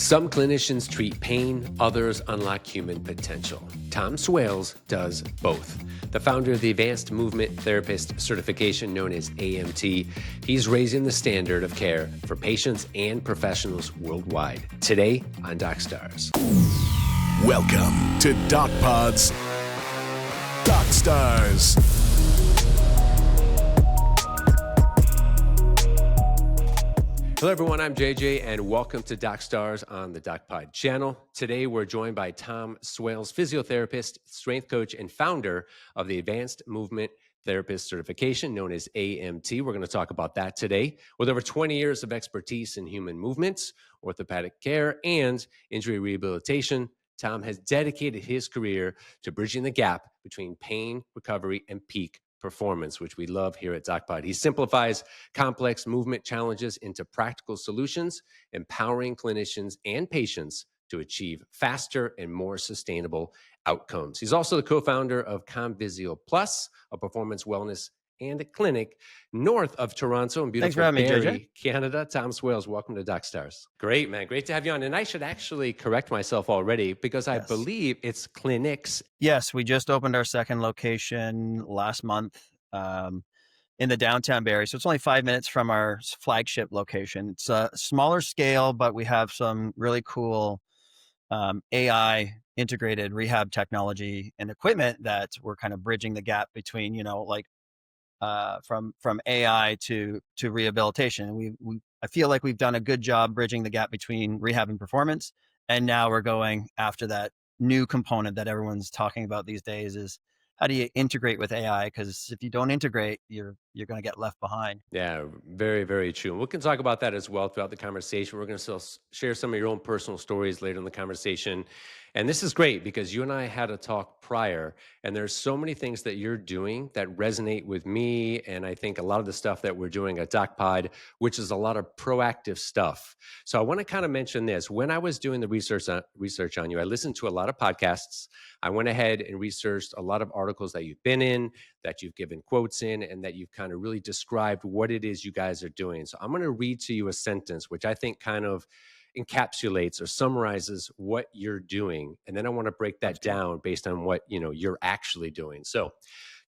Some clinicians treat pain, others unlock human potential. Tom Swales does both. The founder of the Advanced Movement Therapist certification known as AMT, he's raising the standard of care for patients and professionals worldwide. Today on DocStars. Welcome to DocPod's DocStars. Hello, everyone. I'm JJ, and welcome to DocStars on the DocPod channel. Today, we're joined by Tom Swales, physiotherapist, strength coach, and founder of the Advanced Movement Therapist certification known as AMT. We're going to talk about that today. With over 20 years of expertise in human movements, orthopedic care, and injury rehabilitation, Tom has dedicated his career to bridging the gap between pain, recovery, and peak performance, which we love here at DocPod. He simplifies complex movement challenges into practical solutions, empowering clinicians and patients to achieve faster and more sustainable outcomes. He's also the co-founder of ComVisio Plus, a performance wellness and a clinic north of Toronto in beautiful Barrie, Canada. Tom Swales, welcome to DocStars. Great, man. Great to have you on. And I should actually correct myself already because I believe it's clinics. Yes, we just opened our second location last month in the downtown Barrie. So it's only 5 minutes from our flagship location. It's a smaller scale, but we have some really cool AI integrated rehab technology and equipment that we're kind of bridging the gap between, from AI to rehabilitation. I feel like we've done a good job bridging the gap between rehab and performance. And now we're going after that new component that everyone's talking about these days is how do you integrate with AI? Because if you don't integrate, you're going to get left behind. Yeah, very, very true. We can talk about that as well throughout the conversation. We're going to still share some of your own personal stories later in the conversation. And this is great because you and I had a talk prior, and there's so many things that you're doing that resonate with me. And I think a lot of the stuff that we're doing at DocPod, which is a lot of proactive stuff. So I want to kind of mention this. When I was doing the research on you, I listened to a lot of podcasts. I went ahead and researched a lot of articles that you've been in, that you've given quotes in, and that you've kind of really described what it is you guys are doing. So I'm going to read to you a sentence, which I think kind of encapsulates or summarizes what you're doing. And then I want to break that down based on what, you're actually doing. So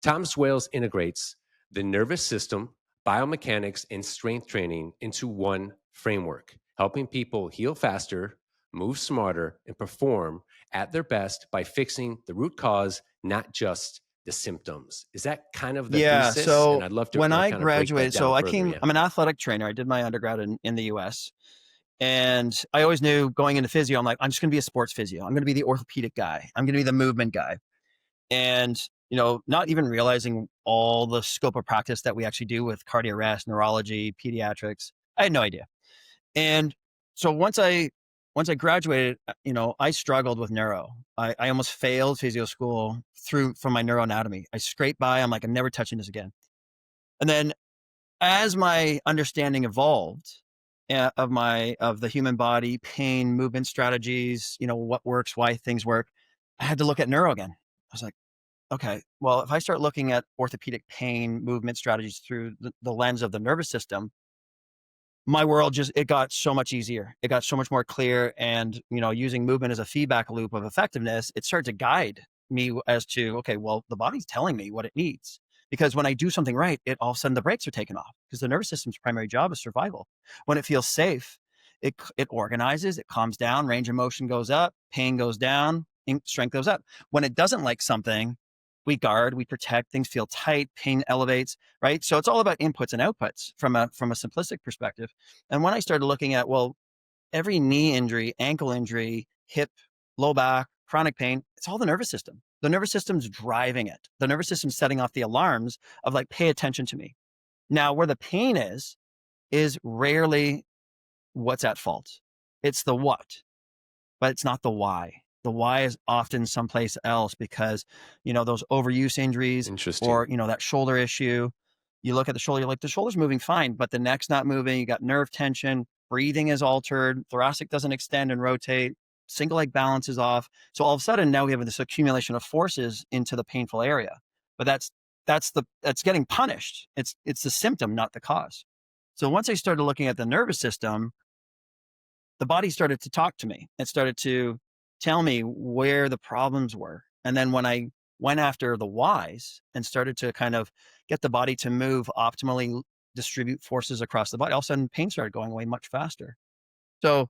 Tom Swales integrates the nervous system, biomechanics, and strength training into one framework, helping people heal faster, move smarter, and perform at their best by fixing the root cause, not just the symptoms. Is that kind of the thesis? So and I'd love to when I graduated, I'm an athletic trainer. I did my undergrad in the US. And I always knew going into physio, I'm like, I'm just going to be a sports physio. I'm going to be the orthopedic guy. I'm going to be the movement guy. And, not even realizing all the scope of practice that we actually do with cardio rest, neurology, pediatrics. I had no idea. And so once I graduated, I struggled with neuro. I almost failed physio school from my neuroanatomy. I scraped by. I'm like, I'm never touching this again. And then as my understanding evolved of the human body, pain, movement strategies, what works, why things work, I had to look at neuro again. I was like, okay, well, if I start looking at orthopedic pain, movement strategies through the lens of the nervous system, my world it got so much easier. It got so much more clear. And, using movement as a feedback loop of effectiveness, it started to guide me as to, okay, well, the body's telling me what it needs. Because when I do something right, all of a sudden the brakes are taken off because the nervous system's primary job is survival. When it feels safe, it organizes, it calms down, range of motion goes up, pain goes down, strength goes up. When it doesn't like something, we guard, we protect, things feel tight, pain elevates, right? So it's all about inputs and outputs from a simplistic perspective. And when I started looking at, every knee injury, ankle injury, hip, low back, chronic pain, it's all the nervous system. The nervous system's driving it. The nervous system's setting off the alarms of pay attention to me. Now, where the pain is rarely what's at fault. It's the what, but it's not the why. The why is often someplace else because, those overuse injuries or, that shoulder issue, you look at the shoulder, you're like, the shoulder's moving fine, but the neck's not moving. You got nerve tension, breathing is altered, thoracic doesn't extend and rotate, single leg balance is off. So all of a sudden now we have this accumulation of forces into the painful area, but that's getting punished. It's the symptom, not the cause. So once I started looking at the nervous system, the body started to talk to me. It started to tell me where the problems were. And then when I went after the whys and started to kind of get the body to move optimally, distribute forces across the body, all of a sudden pain started going away much faster. So,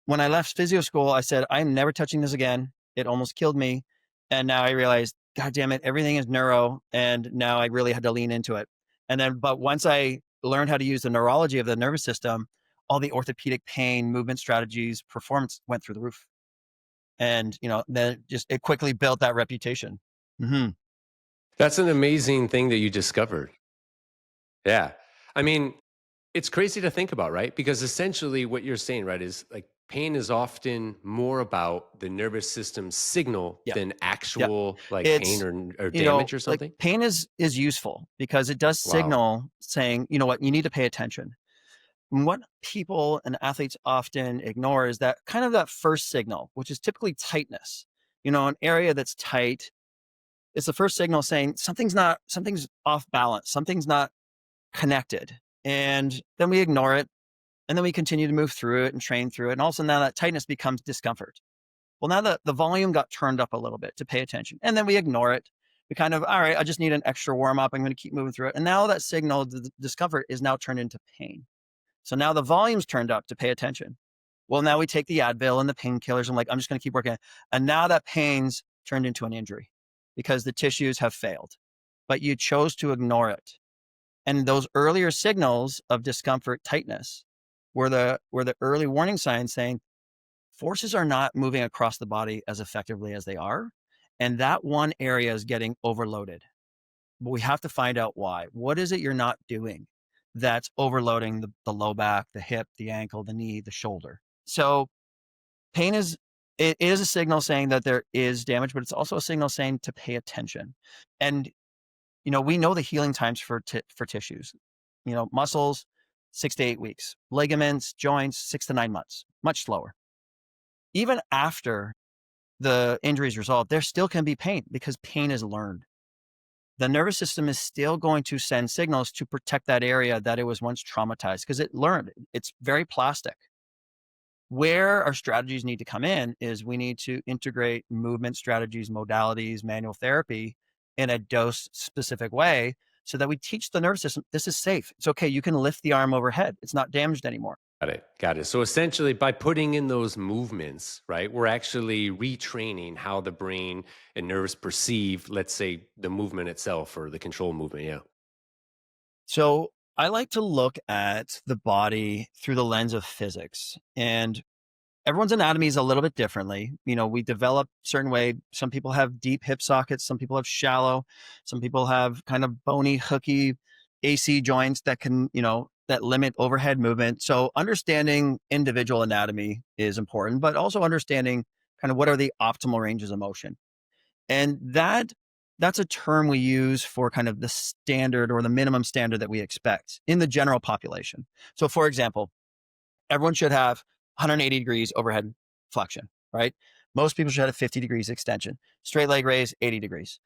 when I left physio school, I said, I'm never touching this again. It almost killed me. And now I realized, God damn it, everything is neuro. And now I really had to lean into it. But once I learned how to use the neurology of the nervous system, all the orthopedic pain, movement strategies, performance went through the roof. And, then it quickly built that reputation. Mm-hmm. That's an amazing thing that you discovered. Yeah. I mean, it's crazy to think about, right? Because essentially what you're saying, right, is like pain is often more about the nervous system signal Yeah. than Yeah. actual like pain It's, or damage or like something. pain is useful because it does Wow. signal saying, you know what, you need to pay attention. And what people and athletes often ignore is that kind of that first signal, which is typically tightness. An area that's tight, it's the first signal saying something's off balance, something's not connected. And then we ignore it. And then we continue to move through it and train through it. And also now that tightness becomes discomfort. Well, now the volume got turned up a little bit to pay attention. And then we ignore it. We kind of, all right, I just need an extra warm up. I'm going to keep moving through it. And now that signal, the discomfort is now turned into pain. So now the volume's turned up to pay attention. Well, now we take the Advil and the painkillers. I'm like, I'm just going to keep working. And now that pain's turned into an injury because the tissues have failed, but you chose to ignore it. And those earlier signals of discomfort, tightness, were the early warning signs saying forces are not moving across the body as effectively as they are. And that one area is getting overloaded. But we have to find out why. What is it you're not doing that's overloading the low back, the hip, the ankle, the knee, the shoulder? So pain is a signal saying that there is damage, but it's also a signal saying to pay attention. And we know the healing times for tissues. Muscles, 6 to 8 weeks. Ligaments, joints, 6 to 9 months. Much slower. Even after the injury is resolved, there still can be pain because pain is learned. The nervous system is still going to send signals to protect that area that it was once traumatized because it learned. It's very plastic. Where our strategies need to come in is we need to integrate movement strategies, modalities, manual therapy in a dose specific way so that we teach the nervous system, this is safe. It's okay. You can lift the arm overhead. It's not damaged anymore. Got it. Got it. So essentially, by putting in those movements, right, we're actually retraining how the brain and nerves perceive, let's say, the movement itself or the control movement. Yeah. So I like to look at the body through the lens of physics, and everyone's anatomy is a little bit differently. We develop certain way. Some people have deep hip sockets. Some people have shallow. Some people have kind of bony, hooky AC joints that can, that limit overhead movement. So understanding individual anatomy is important, but also understanding kind of what are the optimal ranges of motion. And that's a term we use for kind of the standard or the minimum standard that we expect in the general population. So for example, everyone should have 180 degrees overhead flexion, right? Most people should have 50 degrees extension. Straight leg raise, 80 degrees.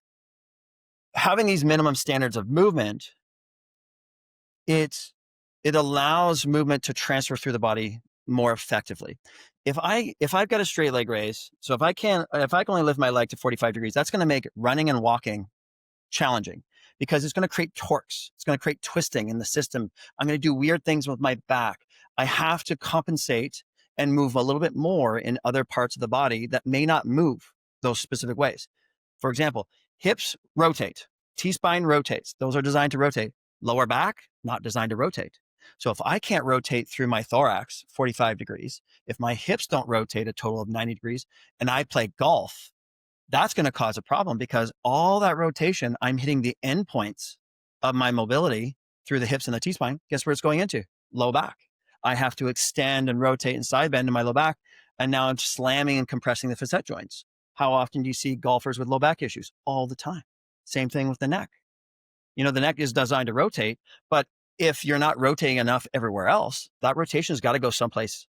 Having these minimum standards of movement, it allows movement to transfer through the body more effectively. If I've got a straight leg raise, so if I can only lift my leg to 45 degrees, that's going to make running and walking challenging because it's going to create torques. It's going to create twisting in the system. I'm going to do weird things with my back. I have to compensate and move a little bit more in other parts of the body that may not move those specific ways. For example, hips rotate, T-spine rotates. Those are designed to rotate. Lower back, not designed to rotate. So if I can't rotate through my thorax 45 degrees, if my hips don't rotate a total of 90 degrees, and I play golf, that's going to cause a problem because all that rotation, I'm hitting the endpoints of my mobility through the hips and the T-spine. Guess where it's going into? Low back. I have to extend and rotate and side bend in my low back. And now I'm slamming and compressing the facet joints. How often do you see golfers with low back issues? All the time. Same thing with the neck. The neck is designed to rotate, but if you're not rotating enough everywhere else, that rotation has got to go someplace.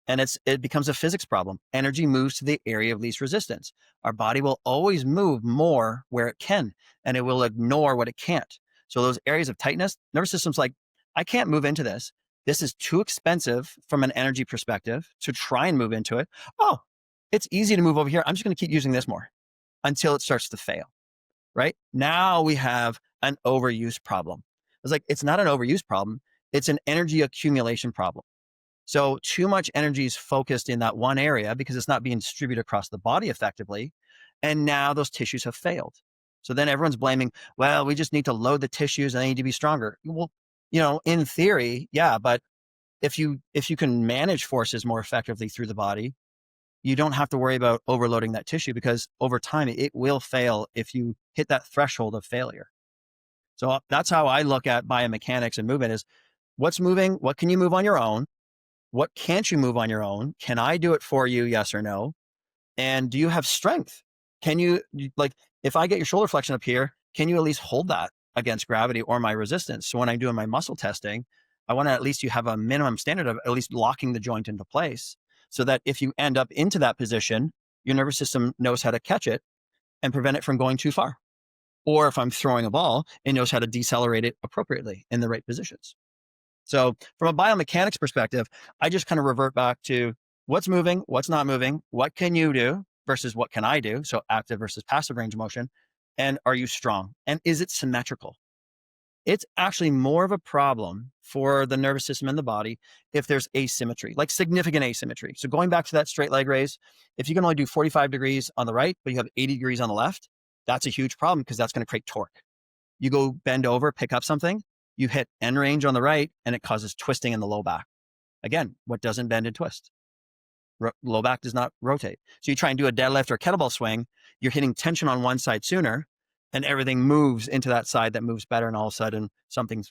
And it becomes a physics problem. Energy moves to the area of least resistance. Our body will always move more where it can, and it will ignore what it can't. So those areas of tightness, nervous system's like, I can't move into this. this is too expensive from an energy perspective to try and move into it. Oh, it's easy to move over here. I'm just going to keep using this more until it starts to fail, right? Now we have an overuse problem. It's like, it's not an overuse problem. It's an energy accumulation problem. So too much energy is focused in that one area because it's not being distributed across the body effectively. And now those tissues have failed. So then everyone's blaming, well, we just need to load the tissues and they need to be stronger. Well, in theory, yeah, but if you can manage forces more effectively through the body, you don't have to worry about overloading that tissue, because over time it will fail if you hit that threshold of failure. So that's how I look at biomechanics and movement: is what's moving, what can you move on your own? What can't you move on your own? Can I do it for you? Yes or no? And do you have strength? Can you, like, if I get your shoulder flexion up here, can you at least hold that against gravity or my resistance? So when I'm doing my muscle testing, I want to at least you have a minimum standard of at least locking the joint into place, so that if you end up into that position, your nervous system knows how to catch it and prevent it from going too far. Or if I'm throwing a ball, it knows how to decelerate it appropriately in the right positions. So from a biomechanics perspective, I just kind of revert back to what's moving, what's not moving, what can you do versus what can I do? So active versus passive range of motion. And are you strong? And is it symmetrical? It's actually more of a problem for the nervous system and the body if there's asymmetry, like significant asymmetry. So going back to that straight leg raise, if you can only do 45 degrees on the right, but you have 80 degrees on the left, that's a huge problem, because that's going to create torque. You go bend over, pick up something, you hit end range on the right, and it causes twisting in the low back. Again, what doesn't bend and twist? Low back does not rotate. So you try and do a deadlift or kettlebell swing, you're hitting tension on one side sooner, and everything moves into that side that moves better, and all of a sudden something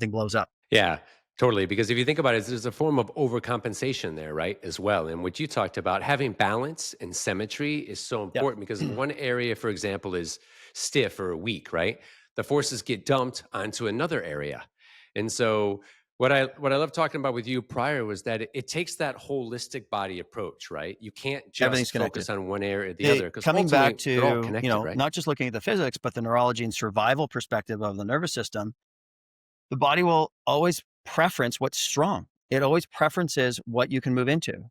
blows up. Yeah, totally. Because if you think about it, there's a form of overcompensation there, right? As well. And what you talked about, having balance and symmetry is so Yep. important, because one area, for example, is stiff or weak, right? The forces get dumped onto another area. And so what I love talking about with you prior was that it takes that holistic body approach, right? You can't Everything's just focus connected. on one area or the other, because Coming back ultimately they're all to, connected, right? not just looking at the physics, but the neurology and survival perspective of the nervous system, the body will always preference what's strong. It always preferences what you can move into.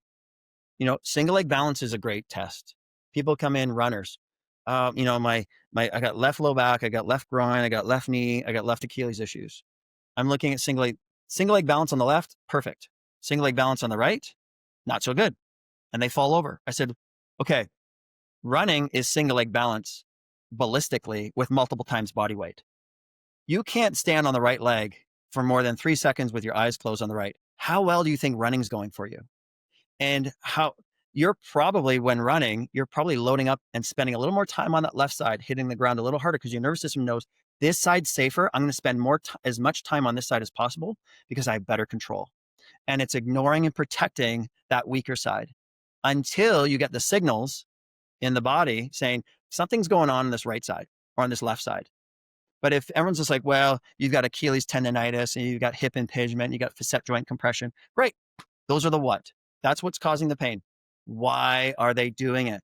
Single leg balance is a great test. People come in, runners. I got left low back, I got left groin, I got left knee, I got left Achilles issues. I'm looking at single leg balance on the left, perfect. Single leg balance on the right, not so good. And they fall over. I said, okay, running is single leg balance ballistically with multiple times body weight. You can't stand on the right leg for more than 3 seconds with your eyes closed on the right. How well do you think running's going for you? And how you're probably, when running, you're probably loading up and spending a little more time on that left side, hitting the ground a little harder, because your nervous system knows this side's safer. I'm going to spend as much time on this side as possible because I have better control. And it's ignoring and protecting that weaker side until you get the signals in the body saying something's going on this right side or on this left side. But if everyone's just like, well, you've got Achilles tendonitis and you've got hip impingement, you got facet joint compression, great. Those are the what. That's what's causing the pain. Why are they doing it?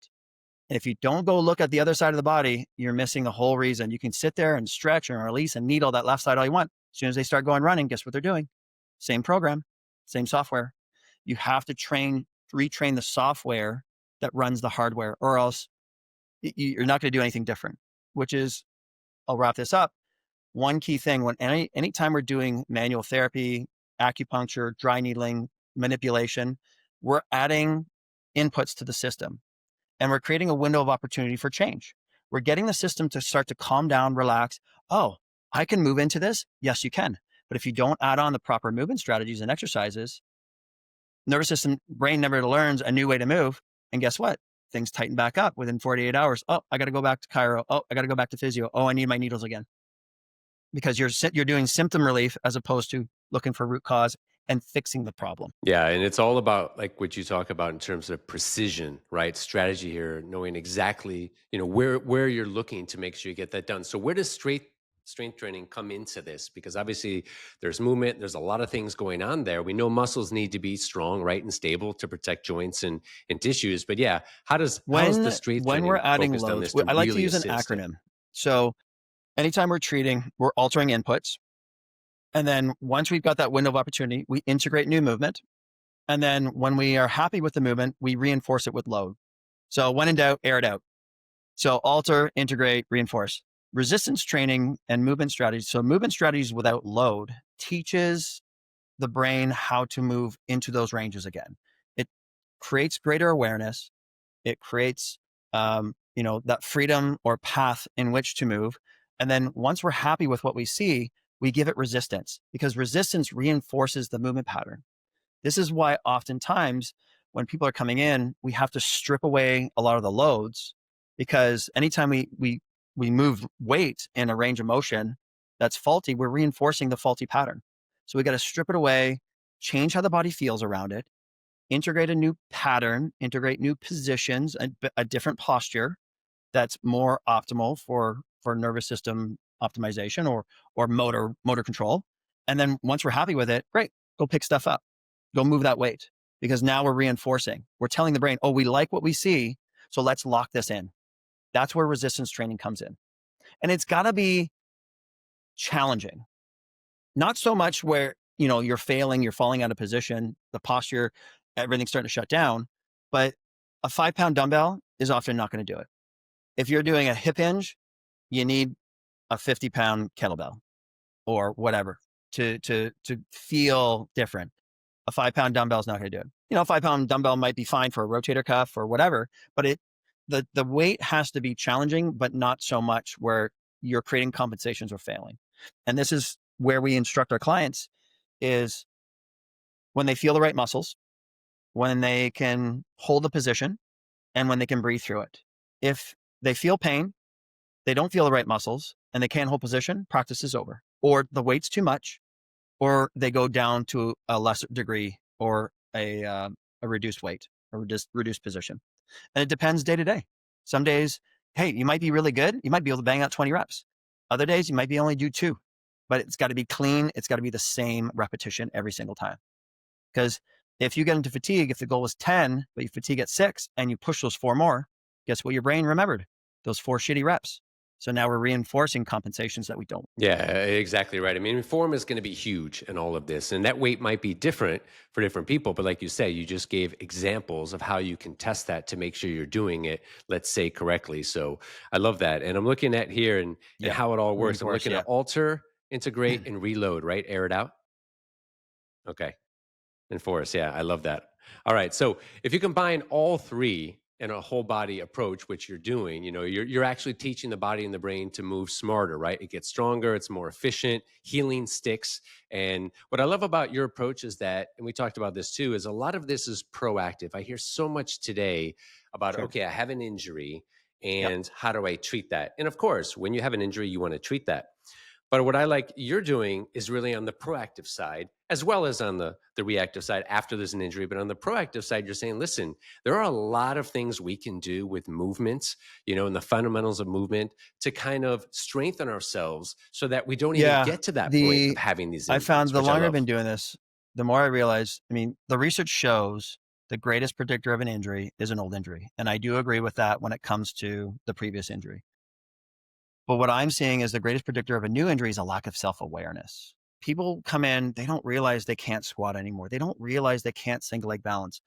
And if you don't go look at the other side of the body, you're missing the whole reason. You can sit there and stretch and release and needle that left side all you want. As soon as they start going running, guess what they're doing? Same program, same software. You have to retrain the software that runs the hardware, or else you're not going to do anything different, which is, I'll wrap this up. One key thing, when anytime we're doing manual therapy, acupuncture, dry needling, manipulation, we're adding inputs to the system, and we're creating a window of opportunity for change. We're getting the system to start to calm down, relax. Oh, I can move into this. Yes, you can. But if you don't add on the proper movement strategies and exercises, nervous system, brain never learns a new way to move. And guess what? Things tighten back up within 48 hours. Oh, I got to go back to chiro. Oh, I got to go back to physio. Oh, I need my needles again. Because you're doing symptom relief as opposed to looking for root cause and fixing the problem. Yeah, and it's all about, like, what you talk about in terms of precision, right? Strategy here, knowing exactly, where you're looking to make sure you get that done. So where does strength training come into this? Because obviously there's movement, there's a lot of things going on there. We know muscles need to be strong, right, and stable to protect joints and tissues. But yeah, how does the strength when training we're adding focused on loads, this to I like to really use an assist it? acronym. So anytime we're treating, we're altering inputs. And then once we've got that window of opportunity, we integrate new movement. And then when we are happy with the movement, we reinforce it with load. So when in doubt, air it out. So alter, integrate, reinforce. Resistance training and movement strategies. So movement strategies without load teaches the brain how to move into those ranges again. It creates greater awareness. It creates, that freedom or path in which to move. And then once we're happy with what we see, we give it resistance, because resistance reinforces the movement pattern. This is why oftentimes when people are coming in, we have to strip away a lot of the loads, because anytime we move weight in a range of motion that's faulty, we're reinforcing the faulty pattern. So we got to strip it away, change how the body feels around it, integrate a new pattern, integrate new positions, a different posture that's more optimal for nervous system optimization or motor control. And then once we're happy with it, great, go pick stuff up, go move that weight, because now we're reinforcing. We're telling the brain, oh, we like what we see, so let's lock this in. That's where resistance training comes in. And it's got to be challenging. Not so much where, you're failing, you're falling out of position, the posture, everything's starting to shut down, but a 5-pound dumbbell is often not going to do it. If you're doing a hip hinge, you need a 50-pound kettlebell or whatever to feel different. A 5-pound dumbbell is not going to do it. A 5-pound dumbbell might be fine for a rotator cuff or whatever, but the weight has to be challenging, but not so much where you're creating compensations or failing. And this is where we instruct our clients, is when they feel the right muscles, when they can hold the position, and when they can breathe through it. If they feel pain, they don't feel the right muscles, and they can't hold position, practice is over. Or the weight's too much, or they go down to a lesser degree, or a reduced weight, or reduced position. And it depends day to day. Some days, hey, you might be really good. You might be able to bang out 20 reps. Other days, you might be only do 2, but it's got to be clean. It's got to be the same repetition every single time. Because if you get into fatigue, if the goal is 10, but you fatigue at 6 and you push those 4 more, guess what your brain remembered? Those 4 shitty reps. So now we're reinforcing compensations that we don't. Yeah, exactly right. I mean, form is going to be huge in all of this, and that weight might be different for different people. But like you say, you just gave examples of how you can test that to make sure you're doing it, let's say, correctly. So I love that. And I'm looking at here and how it all works. I'm looking at alter, integrate, and reload, right? Air it out. Okay. Enforce. Yeah, I love that. All right. So if you combine all three in a whole body approach, which you're doing, you're actually teaching the body and the brain to move smarter, right? It gets stronger, it's more efficient, healing sticks. And what I love about your approach is that, and we talked about this too, is a lot of this is proactive. I hear so much today about, okay, I have an injury and how do I treat that? And of course, when you have an injury, you want to treat that. But what I like you're doing is really on the proactive side, as well as on the reactive side after there's an injury. But on the proactive side, you're saying, listen, there are a lot of things we can do with movements, and the fundamentals of movement to kind of strengthen ourselves so that we don't even get to that point of having these injuries. I found the longer I've been doing this, the more I realize, the research shows the greatest predictor of an injury is an old injury. And I do agree with that when it comes to the previous injury. But what I'm seeing is the greatest predictor of a new injury is a lack of self-awareness. People come in, they don't realize they can't squat anymore. They don't realize they can't single leg balance.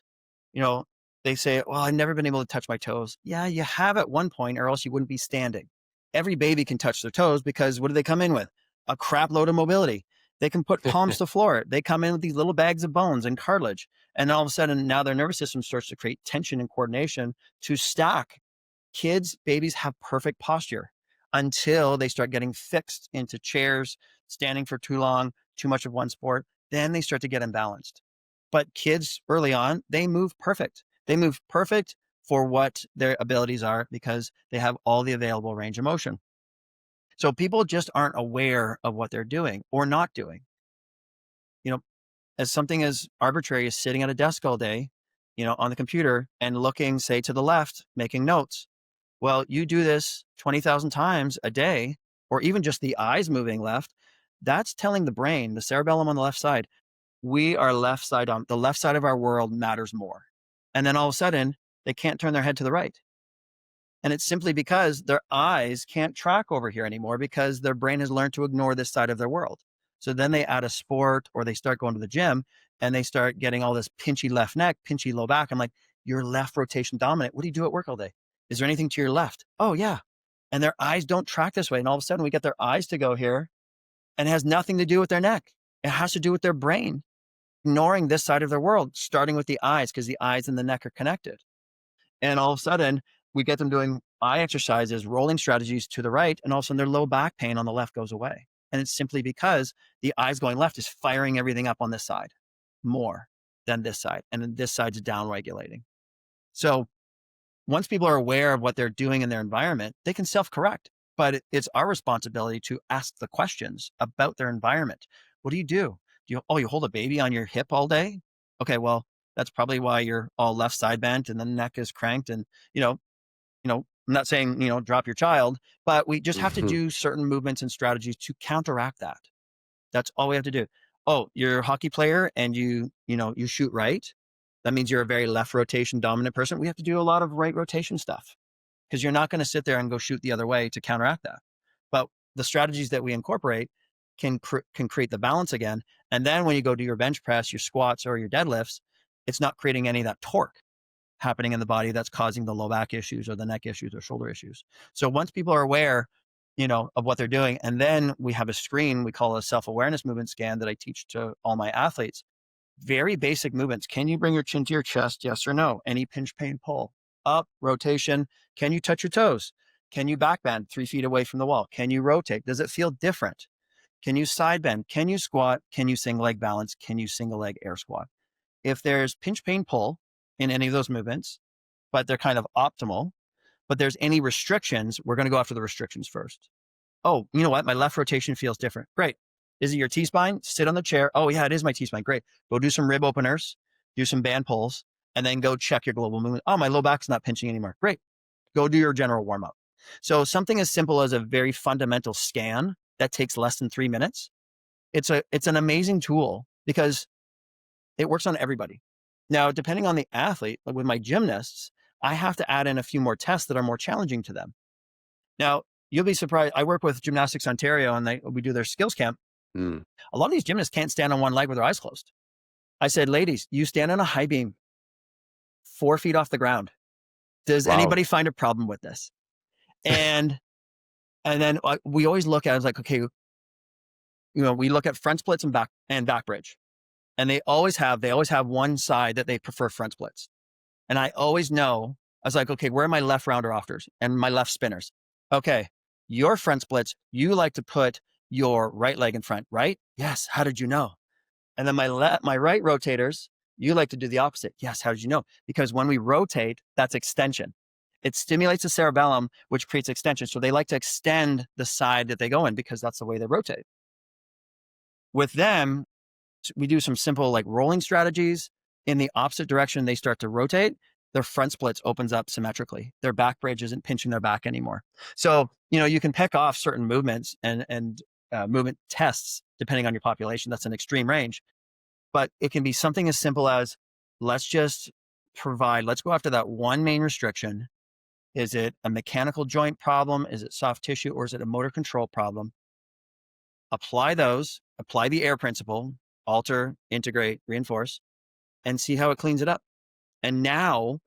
They say, well, I've never been able to touch my toes. Yeah, you have at one point, or else you wouldn't be standing. Every baby can touch their toes because what do they come in with? A crap load of mobility. They can put palms to floor. They come in with these little bags of bones and cartilage. And all of a sudden, now their nervous system starts to create tension and coordination to stack. Kids, babies have perfect posture until they start getting fixed into chairs, standing for too long, too much of one sport. Then they start to get imbalanced. But kids early on, they move perfect. They move perfect for what their abilities are because they have all the available range of motion. So people just aren't aware of what they're doing or not doing. As something as arbitrary as sitting at a desk all day, on the computer and looking, say, to the left, making notes. Well, you do this 20,000 times a day, or even just the eyes moving left, that's telling the brain, the cerebellum on the left side, we are left side on, the left side of our world matters more. And then all of a sudden, they can't turn their head to the right. And it's simply because their eyes can't track over here anymore because their brain has learned to ignore this side of their world. So then they add a sport or they start going to the gym and they start getting all this pinchy left neck, pinchy low back. I'm like, you're left rotation dominant. What do you do at work all day? Is there anything to your left? Oh, yeah. And their eyes don't track this way. And all of a sudden we get their eyes to go here and it has nothing to do with their neck. It has to do with their brain, ignoring this side of their world, starting with the eyes because the eyes and the neck are connected. And all of a sudden we get them doing eye exercises, rolling strategies to the right, and all of a sudden their low back pain on the left goes away. And it's simply because the eyes going left is firing everything up on this side more than this side. And then this side's down regulating. So once people are aware of what they're doing in their environment, they can self-correct. But it's our responsibility to ask the questions about their environment. What do you do? You hold a baby on your hip all day? Okay, well, that's probably why you're all left side bent and the neck is cranked. And, I'm not saying, drop your child, but we just have to do certain movements and strategies to counteract that. That's all we have to do. Oh, you're a hockey player and you shoot right. That means you're a very left rotation dominant person. We have to do a lot of right rotation stuff because you're not going to sit there and go shoot the other way to counteract that. But the strategies that we incorporate can create the balance again. And then when you go do your bench press, your squats, or your deadlifts, it's not creating any of that torque happening in the body that's causing the low back issues or the neck issues or shoulder issues. So once people are aware, of what they're doing, and then we have a screen we call a self-awareness movement scan that I teach to all my athletes. Very basic movements. Can you bring your chin to your chest? Yes or no? Any pinch, pain, pull? Up, rotation. Can you touch your toes? Can you back bend 3 feet away from the wall? Can you rotate? Does it feel different? Can you side bend? Can you squat? Can you single leg balance? Can you single leg air squat? If there's pinch, pain, pull in any of those movements, but they're kind of optimal, but there's any restrictions, we're going to go after the restrictions first. Oh, you know what? My left rotation feels different. Great. Is it your T-spine? Sit on the chair. Oh yeah, it is my T-spine. Great. Go do some rib openers, do some band pulls, and then go check your global movement. Oh, my low back's not pinching anymore. Great. Go do your general warm up. So something as simple as a very fundamental scan that takes less than 3 minutes. It's an amazing tool because it works on everybody. Now, depending on the athlete, like with my gymnasts, I have to add in a few more tests that are more challenging to them. Now, you'll be surprised. I work with Gymnastics Ontario and we do their skills camp. Mm. A lot of these gymnasts can't stand on one leg with their eyes closed. I said, ladies, you stand on a high beam 4 feet off the ground. Does anybody find a problem with this? And then we always look at it like, okay, we look at front splits and back bridge. And they always have one side that they prefer front splits. And I always know, I was like, okay, where are my left rounder afters and my left spinners? Okay, your front splits, you like to put your right leg in front, right? Yes. How did you know? And then my right rotators, you like to do the opposite. Yes. How did you know? Because when we rotate, that's extension. It stimulates the cerebellum, which creates extension. So they like to extend the side that they go in because that's the way they rotate. With them, we do some simple like rolling strategies. In the opposite direction, they start to rotate. Their front splits opens up symmetrically. Their back bridge isn't pinching their back anymore. So, you can pick off certain movements and movement tests depending on your population. That's an extreme range, but it can be something as simple as let's go after that one main restriction. Is it a mechanical joint problem? Is it soft tissue, or is it a motor control problem? Apply the AIR principle, alter, integrate, reinforce, and see how it cleans it up. And now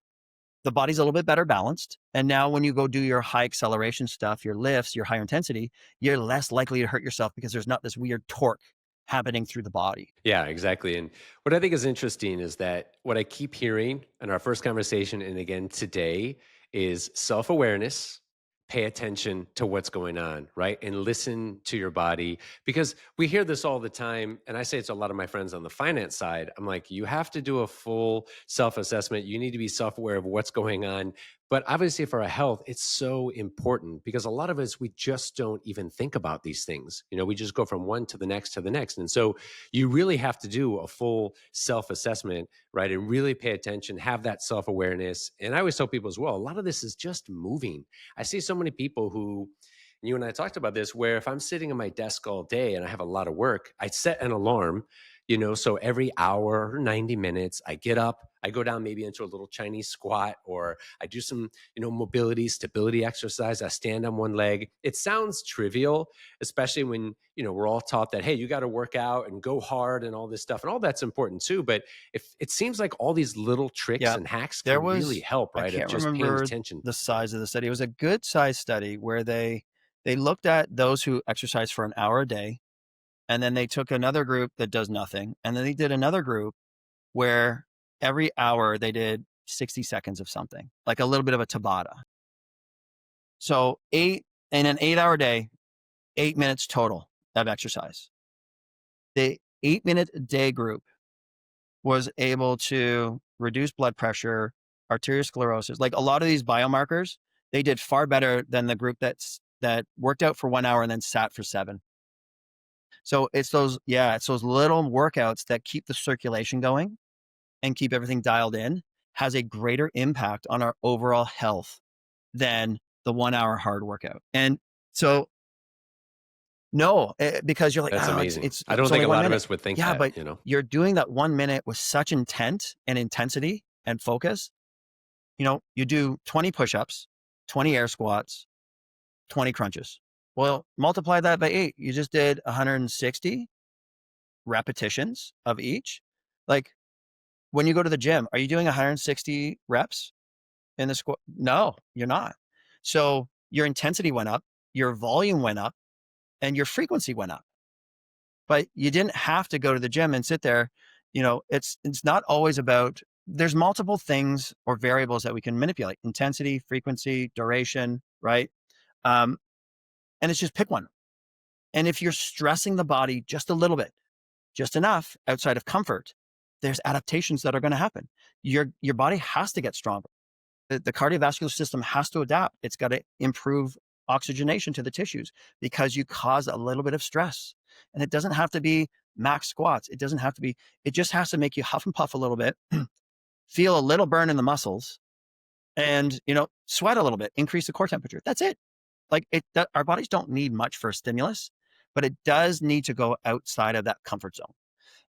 the body's a little bit better balanced. And now when you go do your high acceleration stuff, your lifts, your higher intensity, you're less likely to hurt yourself because there's not this weird torque happening through the body. Yeah, exactly. And what I think is interesting is that what I keep hearing in our first conversation and again today is self-awareness, pay attention to what's going on, right? And listen to your body, because we hear this all the time. And I say it to a lot of my friends on the finance side. I'm like, you have to do a full self-assessment. You need to be self-aware of what's going on. But obviously for our health, it's so important because a lot of us, we just don't even think about these things. We just go from one to the next to the next. And so you really have to do a full self-assessment, right? And really pay attention, have that self-awareness. And I always tell people as well, a lot of this is just moving. I see so many people who, you and I talked about this, where if I'm sitting at my desk all day and I have a lot of work, I set an alarm, So every hour or 90 minutes, I get up, I go down maybe into a little Chinese squat, or I do some, mobility, stability exercise. I stand on one leg. It sounds trivial, especially when, we're all taught that, hey, you got to work out and go hard and all this stuff. And all that's important too. But if it seems like all these little tricks Yeah. and hacks There can really was, help, I right? Of can't just paying remember attention. the size of the study. It was a good size study where they looked at those who exercise for an hour a day, and then they took another group that does nothing, and then they did another group where every hour they did 60 seconds of something, like a little bit of a Tabata. So in an 8-hour day, 8 minutes total of exercise. The 8-minute day group was able to reduce blood pressure, arteriosclerosis, like a lot of these biomarkers, they did far better than the group that worked out for 1 hour and then sat for 7. So it's those little workouts that keep the circulation going and keep everything dialed in, has a greater impact on our overall health than the 1 hour hard workout. And so, no, because you're like, That's amazing. it's I don't only think a 1 lot of minute. us would think Yeah, but that. you're doing that 1 minute with such intent and intensity and focus. You do 20 push-ups, 20 air squats, 20 crunches. Well, multiply that by 8. You just did 160 repetitions of each. Like, when you go to the gym, are you doing 160 reps in the squat? No, you're not. So your intensity went up, your volume went up, and your frequency went up. But you didn't have to go to the gym and sit there. It's not always about, there's multiple things or variables that we can manipulate: intensity, frequency, duration, right? And it's just pick one. And if you're stressing the body just a little bit, just enough outside of comfort, there's adaptations that are going to happen. Your body has to get stronger. The cardiovascular system has to adapt. It's got to improve oxygenation to the tissues because you cause a little bit of stress. And it doesn't have to be max squats. It doesn't have to be, it just has to make you huff and puff a little bit, feel a little burn in the muscles, and, sweat a little bit, increase the core temperature. That's it. Like our bodies don't need much for a stimulus, but it does need to go outside of that comfort zone.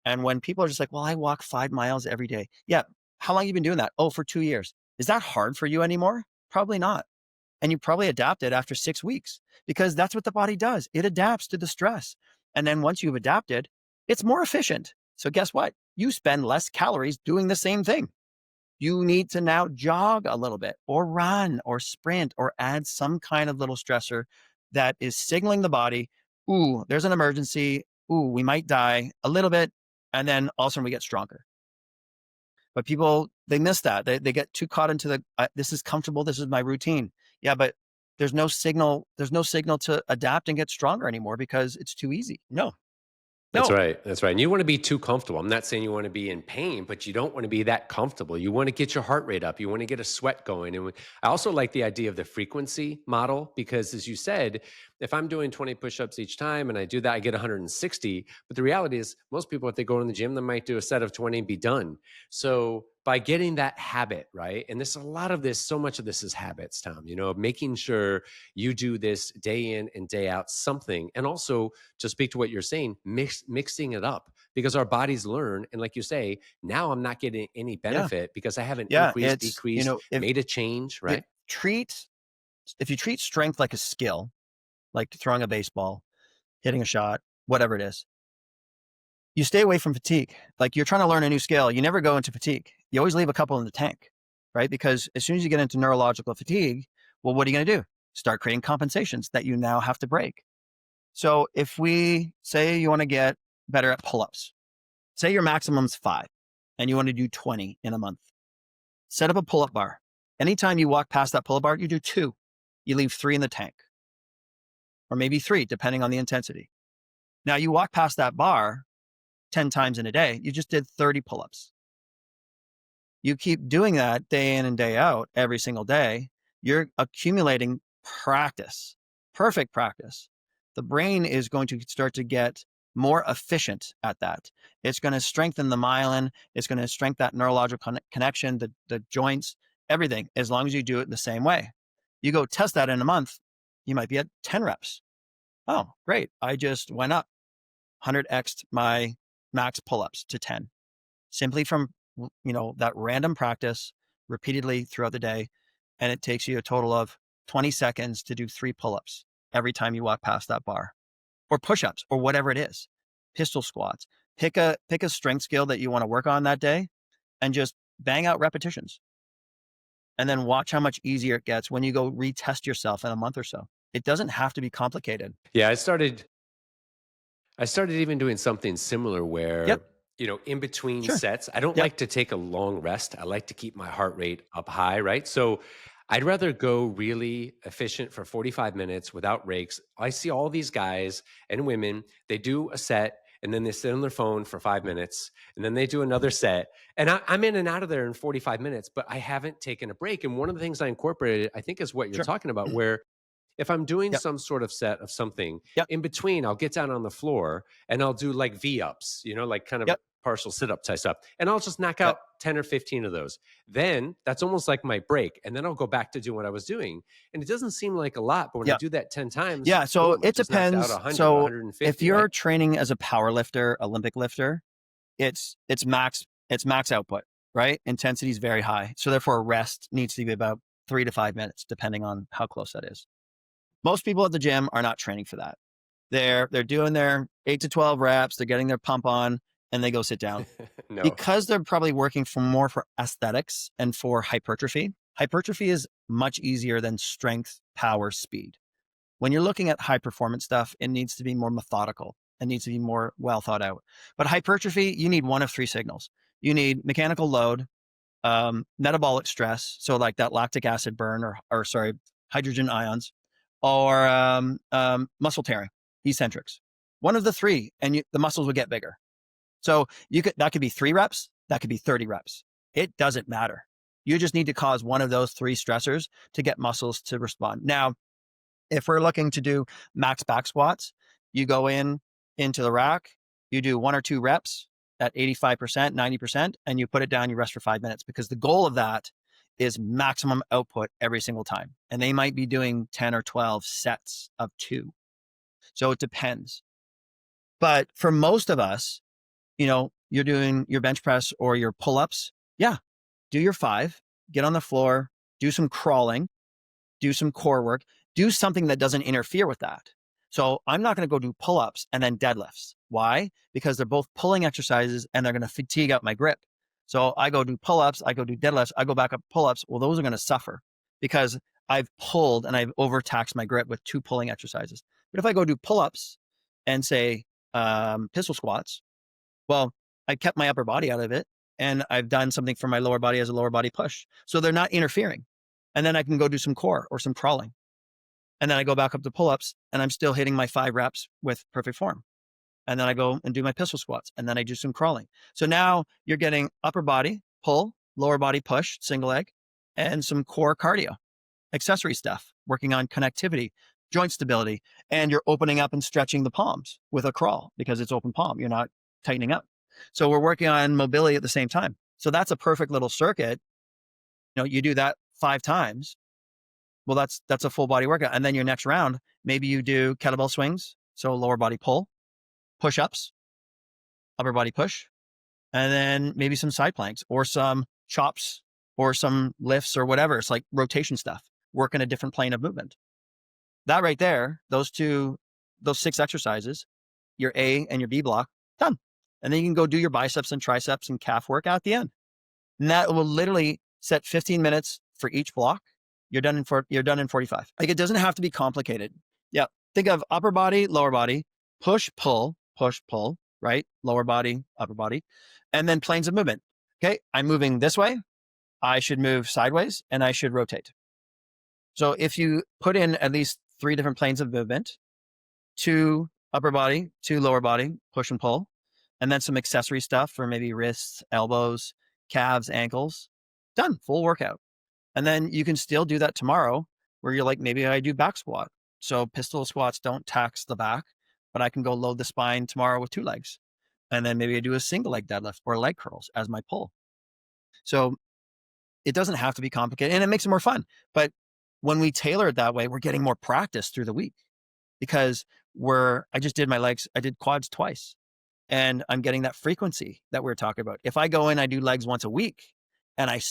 And when people are just like, well, I walk 5 miles every day. Yeah. How long have you been doing that? Oh, for 2 years. Is that hard for you anymore? Probably not. And you probably adapted after 6 weeks because that's what the body does. It adapts to the stress. And then once you've adapted, it's more efficient. So guess what? You spend less calories doing the same thing. You need to now jog a little bit or run or sprint or add some kind of little stressor that is signaling the body, ooh, there's an emergency. Ooh, we might die a little bit. And then all of a sudden we get stronger. But people, they miss that. They get too caught into this is comfortable. This is my routine. Yeah, but there's no signal. There's no signal to adapt and get stronger anymore because it's too easy. No. That's right. That's right. And you want to be too comfortable. I'm not saying you want to be in pain, but you don't want to be that comfortable. You want to get your heart rate up. You want to get a sweat going. And I also like the idea of the frequency model because, as you said, if I'm doing 20 push-ups each time and I do that, I get 160. But the reality is most people, if they go in the gym, they might do a set of 20 and be done. So by getting that habit, right? And so much of this is habits, Tom, making sure you do this day in and day out, something. And also, to speak to what you're saying, mixing it up because our bodies learn. And like you say, now I'm not getting any benefit because I haven't increased, It's, decreased, made a change, right? If you treat strength like a skill, like throwing a baseball, hitting a shot, whatever it is, you stay away from fatigue. Like you're trying to learn a new skill. You never go into fatigue. You always leave a couple in the tank, right? Because as soon as you get into neurological fatigue, well, what are you going to do? Start creating compensations that you now have to break. So if we say you want to get better at pull-ups, say your maximum's 5 and you want to do 20 in a month, set up a pull-up bar. Anytime you walk past that pull-up bar, you do 2. You leave 3 in the tank, or maybe 3, depending on the intensity. Now you walk past that bar 10 times in a day, you just did 30 pull-ups. You keep doing that day in and day out, every single day, you're accumulating practice, perfect practice. The brain is going to start to get more efficient at that. It's going to strengthen the myelin. It's going to strengthen that neurological connection, the joints, everything, as long as you do it the same way. You go test that in a month, you might be at 10 reps. Oh, great. I just went up 100x'd my max pull-ups to 10, simply from, that random practice repeatedly throughout the day. And it takes you a total of 20 seconds to do 3 pull-ups every time you walk past that bar, or push-ups, or whatever it is, pistol squats. Pick a strength skill that you want to work on that day and just bang out repetitions. And then watch how much easier it gets when you go retest yourself in a month or so. It doesn't have to be complicated. Yeah, I started even doing something similar Yep. where, in between Sure. sets, I don't Yep. like to take a long rest. I like to keep my heart rate up high, right? So I'd rather go really efficient for 45 minutes without breaks. I see all these guys and women, they do a set and then they sit on their phone for 5 minutes and then they do another set. And I'm in and out of there in 45 minutes, but I haven't taken a break. And one of the things I incorporated, I think, is what you're Sure. talking about, where if I'm doing Yep. some sort of set of something, Yep. in between, I'll get down on the floor and I'll do like V-ups, like kind of Yep. partial sit-up type stuff. And I'll just knock out Yep. 10 or 15 of those. Then that's almost like my break. And then I'll go back to do what I was doing. And it doesn't seem like a lot, but when I Yep. do that 10 times, Yeah. So boom, I it just knocked out depends. 100, So 150, if you're right? training as a power lifter, Olympic lifter, it's max output, right? Intensity is very high. So therefore rest needs to be about 3 to 5 minutes, depending on how close that is. Most people at the gym are not training for that. They're doing their 8 to 12 reps, they're getting their pump on, and they go sit down. No. Because they're probably working more for aesthetics and for hypertrophy. Hypertrophy is much easier than strength, power, speed. When you're looking at high performance stuff, it needs to be more methodical. It needs to be more well thought out. But hypertrophy, you need one of 3 signals. You need mechanical load, metabolic stress, so like that lactic acid burn, or hydrogen ions, or muscle tearing, eccentrics. One of the 3, and the muscles will get bigger. So that could be 3 reps, that could be 30 reps. It doesn't matter. You just need to cause one of those 3 stressors to get muscles to respond. Now, if we're looking to do max back squats, you go into the rack, you do 1 or 2 reps at 85%, 90%, and you put it down, you rest for 5 minutes, because the goal of that is maximum output every single time. And they might be doing 10 or 12 sets of 2. So it depends. But for most of us, you're doing your bench press or your pull-ups. Yeah, do your 5, get on the floor, do some crawling, do some core work, do something that doesn't interfere with that. So I'm not going to go do pull-ups and then deadlifts. Why? Because they're both pulling exercises and they're going to fatigue out my grip. So I go do pull-ups, I go do deadlifts, I go back up pull-ups. Well, those are going to suffer because I've pulled and I've overtaxed my grip with 2 pulling exercises. But if I go do pull-ups and say pistol squats, well, I kept my upper body out of it and I've done something for my lower body as a lower body push. So they're not interfering. And then I can go do some core or some crawling. And then I go back up to pull-ups and I'm still hitting my 5 reps with perfect form. And then I go and do my pistol squats and then I do some crawling. So now you're getting upper body pull, lower body push, single leg, and some core cardio, accessory stuff, working on connectivity, joint stability, and you're opening up and stretching the palms with a crawl because it's open palm. You're not tightening up. So we're working on mobility at the same time. So that's a perfect little circuit. You do that 5 times. Well, that's a full body workout. And then your next round, maybe you do kettlebell swings. So lower body pull, push-ups, upper body push, and then maybe some side planks or some chops or some lifts or whatever. It's like rotation stuff, work in a different plane of movement. That right there, those 6 exercises, your A and your B block, done. And then you can go do your biceps and triceps and calf workout at the end. And that will literally set 15 minutes for each block. You're done in 45. Like, it doesn't have to be complicated. Yeah. Think of upper body, lower body, push, pull, right? Lower body, upper body, and then planes of movement. Okay. I'm moving this way. I should move sideways and I should rotate. So if you put in at least 3 different planes of movement, 2 upper body, 2 lower body, push and pull, and then some accessory stuff for maybe wrists, elbows, calves, ankles, done, full workout. And then you can still do that tomorrow where you're like, maybe I do back squat. So pistol squats don't tax the back, but I can go load the spine tomorrow with 2 legs. And then maybe I do a single leg deadlift or leg curls as my pull. So it doesn't have to be complicated and it makes it more fun. But when we tailor it that way, we're getting more practice through the week because I just did my legs. I did quads twice and I'm getting that frequency that we were talking about. If I go in, I do legs once a week, and I,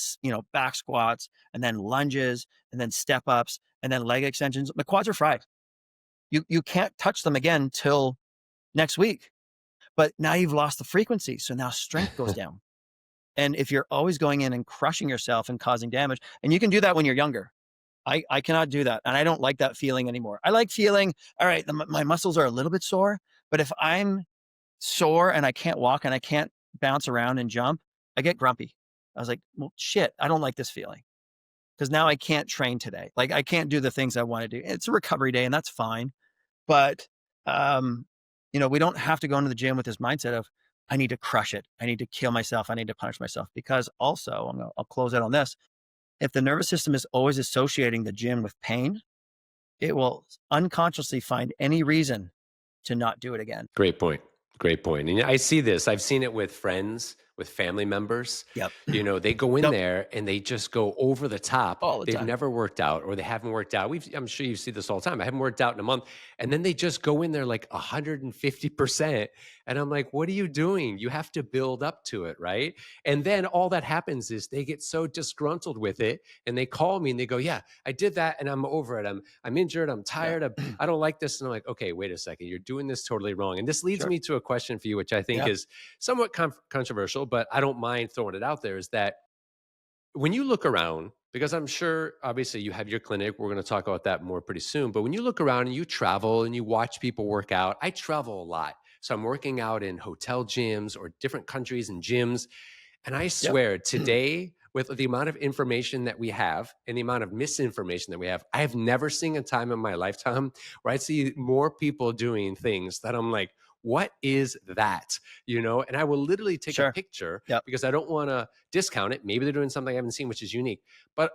back squats, and then lunges, and then step ups, and then leg extensions, the quads are fried. You can't touch them again till next week. But now you've lost the frequency. So now strength goes down. And if you're always going in and crushing yourself and causing damage, and you can do that when you're younger. I cannot do that. And I don't like that feeling anymore. I like feeling, all right, my muscles are a little bit sore, but if I'm sore and I can't walk and I can't bounce around and jump, I get grumpy. I was like, well, shit, I don't like this feeling because now I can't train today. Like I can't do the things I want to do. It's a recovery day and that's fine. But, we don't have to go into the gym with this mindset of, I need to crush it. I need to kill myself. I need to punish myself, because also I'll close out on this. If the nervous system is always associating the gym with pain, it will unconsciously find any reason to not do it again. Great point. Great point. And I see this. I've seen it with friends, with family members. Yep. They go in Yep. there and they just go over the top. All the They've time. never worked out, or they haven't worked out. I'm sure you see this all the time. I haven't worked out in a month. And then they just go in there like 150%. And I'm like, what are you doing? You have to build up to it, right? And then all that happens is they get so disgruntled with it, and they call me and they go, yeah, I did that and I'm over it. I'm injured. I'm tired. I don't like this. And I'm like, okay, wait a second. You're doing this totally wrong. And this leads Sure. me to a question for you, which I think is somewhat controversial, but I don't mind throwing it out there, is that when you look around, because I'm sure obviously you have your clinic, we're going to talk about that more pretty soon, but when you look around and you travel and you watch people work out, I travel a lot. So I'm working out in hotel gyms or different countries and gyms. And I swear today, with the amount of information that we have and the amount of misinformation that we have, I have never seen a time in my lifetime where I see more people doing things that I'm like, what is that? And I will literally take a picture because I don't want to discount it. Maybe they're doing something I haven't seen, which is unique. But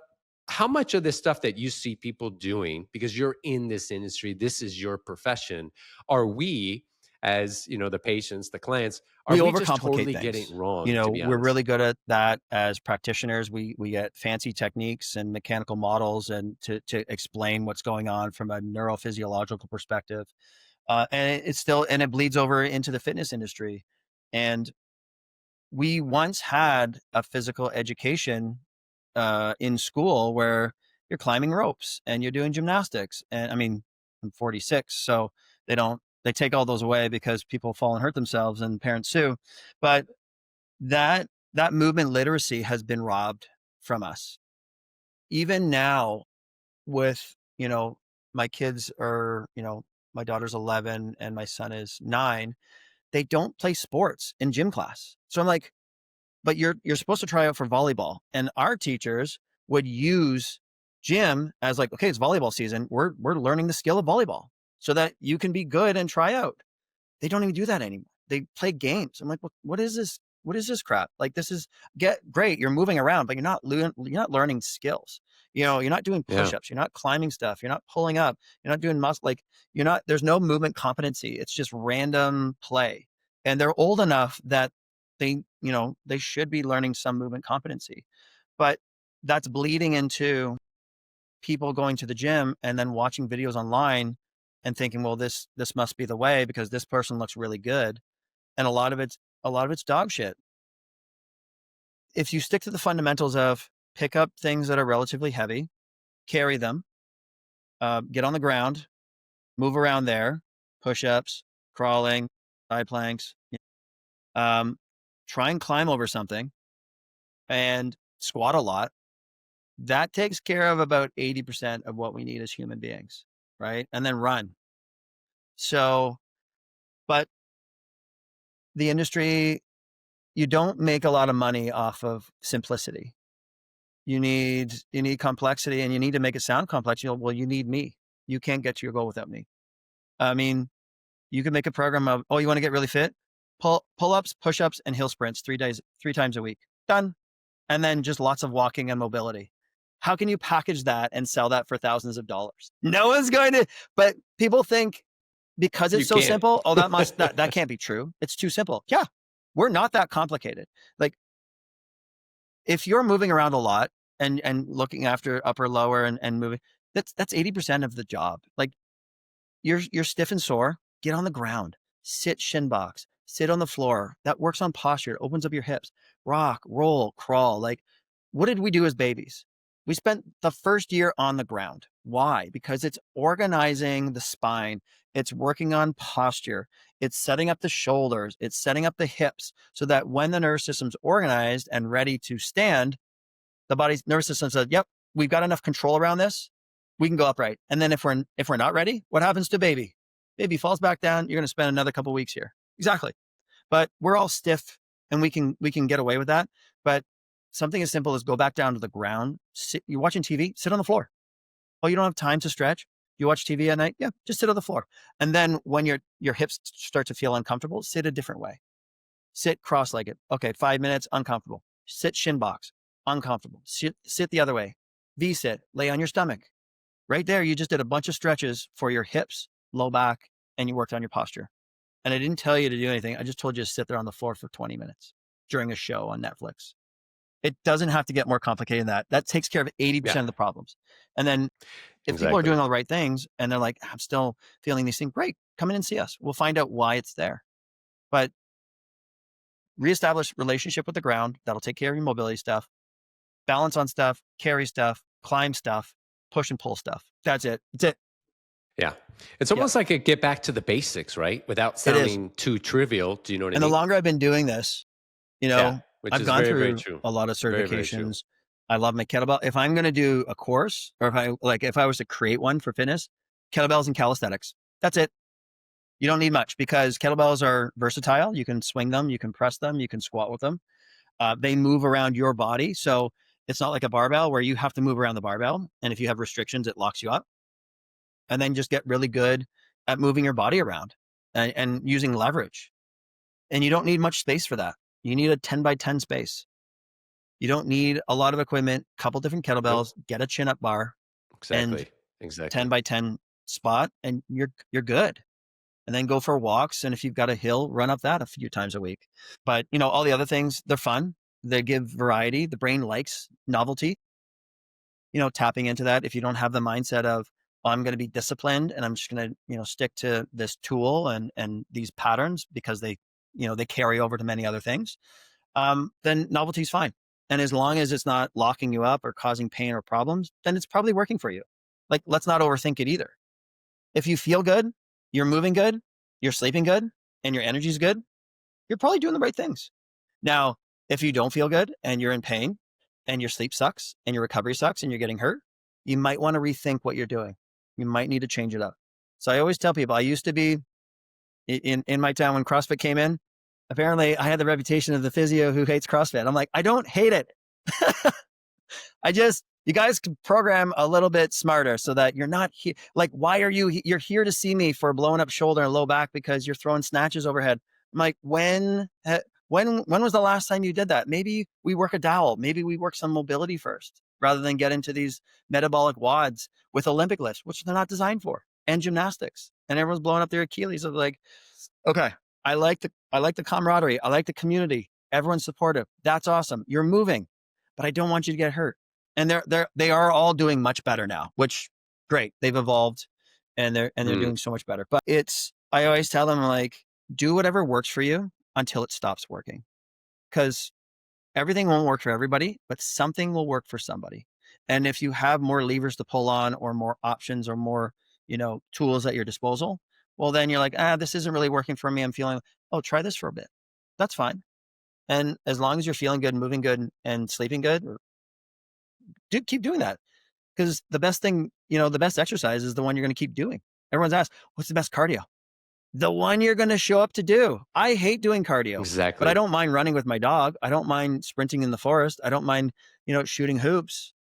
how much of this stuff that you see people doing, because you're in this industry, this is your profession, are we, as the patients, the clients, are we just totally getting it wrong? We're really good at that as practitioners. We get fancy techniques and mechanical models and to explain what's going on from a neurophysiological perspective. And it bleeds over into the fitness industry. And we once had a physical education in school where you're climbing ropes and you're doing gymnastics. And I'm 46, so they take all those away because people fall and hurt themselves and parents sue. But that movement literacy has been robbed from us. Even now with, my kids are, my daughter's 11 and my son is 9. They don't play sports in gym class. So I'm like, but you're supposed to try out for volleyball. And our teachers would use gym as like, okay, it's volleyball season. We're learning the skill of volleyball so that you can be good and try out. They don't even do that anymore. They play games. I'm like, what is this? What is this crap? Like, this is great. You're moving around, but you're not learning skills. You're not doing push-ups. You're not climbing stuff. You're not pulling up. You're not doing muscle. Like, there's no movement competency. It's just random play. And they're old enough that they should be learning some movement competency, but that's bleeding into people going to the gym and then watching videos online and thinking, well, this must be the way because this person looks really good. And a lot of it's dog shit. If you stick to the fundamentals of pick up things that are relatively heavy, carry them, get on the ground, move around there, push-ups, crawling, side planks, try and climb over something and squat a lot. That takes care of about 80% of what we need as human beings, right? And then run. So, but the industry, you don't make a lot of money off of simplicity. You need complexity, and you need to make it sound complex. Well, you need me. You can't get to your goal without me. You can make a program of, you want to get really fit? Pull-ups, push-ups, and hill sprints 3 times a week. Done. And then just lots of walking and mobility. How can you package that and sell that for thousands of dollars? No one's going to, but people think because it's so simple, that can't be true. It's too simple. Yeah. We're not that complicated. Like, if you're moving around a lot and looking after upper, lower, and moving, that's 80% of the job. Like, you're stiff and sore, get on the ground, sit shin box, sit on the floor. That works on posture. It opens up your hips. Rock, roll, crawl. Like, what did we do as babies? We spent the first year on the ground. Why? Because it's organizing the spine. It's working on posture. It's setting up the shoulders. It's setting up the hips so that when the nervous system's organized and ready to stand, the body's nervous system says, yep, we've got enough control around this. We can go upright. And then if we're not ready, what happens to baby? Baby falls back down. You're going to spend another couple of weeks here. Exactly. But we're all stiff and we can get away with that. But something as simple as go back down to the ground. You're watching TV, sit on the floor. Oh, you don't have time to stretch? You watch TV at night? Yeah, just sit on the floor. And then when your hips start to feel uncomfortable, sit a different way. Sit cross-legged. Okay, 5 minutes, uncomfortable. Sit shin box, uncomfortable. Sit the other way. V-sit, lay on your stomach. Right there, you just did a bunch of stretches for your hips, low back, and you worked on your posture. And I didn't tell you to do anything. I just told you to sit there on the floor for 20 minutes during a show on Netflix. It doesn't have to get more complicated than that. That takes care of 80% of the problems. And then if people are doing all the right things and they're like, I'm still feeling these things, great, come in and see us. We'll find out why it's there. But reestablish relationship with the ground. That'll take care of your mobility stuff. Balance on stuff, carry stuff, climb stuff, push and pull stuff. That's it. That's it. Yeah. It's almost like a get back to the basics, right? Without sounding too trivial. Do you know what I mean? And the longer I've been doing this, I've gone through a lot of certifications. Very, very I love my kettlebell. If I'm going to do a course, or if I was to create one for fitness, kettlebells and calisthenics. That's it. You don't need much because kettlebells are versatile. You can swing them, you can press them, you can squat with them. They move around your body. So it's not like a barbell where you have to move around the barbell. And if you have restrictions, it locks you up. And then just get really good at moving your body around and using leverage. And you don't need much space for that. You need a 10 by 10 space. You don't need a lot of equipment, couple different kettlebells, get a chin up bar. Exactly. 10 by 10 spot and you're good. And then go for walks. And if you've got a hill, run up that a few times a week. But all the other things, they're fun. They give variety. The brain likes novelty. Tapping into that. If you don't have the mindset of, I'm going to be disciplined and I'm just going to, stick to this tool and these patterns because they carry over to many other things, then novelty's fine. And as long as it's not locking you up or causing pain or problems, then it's probably working for you. Like, let's not overthink it either. If you feel good, you're moving good, you're sleeping good, and your energy's good, you're probably doing the right things. Now, if you don't feel good and you're in pain and your sleep sucks and your recovery sucks and you're getting hurt, you might want to rethink what you're doing. You might need to change it up. So I always tell people, I used to be in my town when CrossFit came in, apparently I had the reputation of the physio who hates CrossFit. I'm like, I don't hate it. You guys can program a little bit smarter so that you're not here. Like, why are you're here to see me for blowing up shoulder and low back because you're throwing snatches overhead. I'm like, when was the last time you did that? Maybe we work a dowel. Maybe we work some mobility first rather than get into these metabolic WODs with Olympic lifts, which they're not designed for, and gymnastics. And everyone's blowing up their Achilles of like, okay, I like the camaraderie. I like the community. Everyone's supportive. That's awesome. You're moving, but I don't want you to get hurt. And they are all doing much better now, which great. They've evolved and they're doing so much better. But I always tell them, like, do whatever works for you until it stops working. Because everything won't work for everybody, but something will work for somebody. And if you have more levers to pull on or more options or more, tools at your disposal, well, then you're like, this isn't really working for me. I'm feeling, try this for a bit. That's fine. And as long as you're feeling good, moving good and sleeping good, keep doing that. Because the best thing, the best exercise is the one you're going to keep doing. Everyone's asked, what's the best cardio? The one you're going to show up to do. I hate doing cardio. Exactly. But I don't mind running with my dog. I don't mind sprinting in the forest. I don't mind, shooting hoops.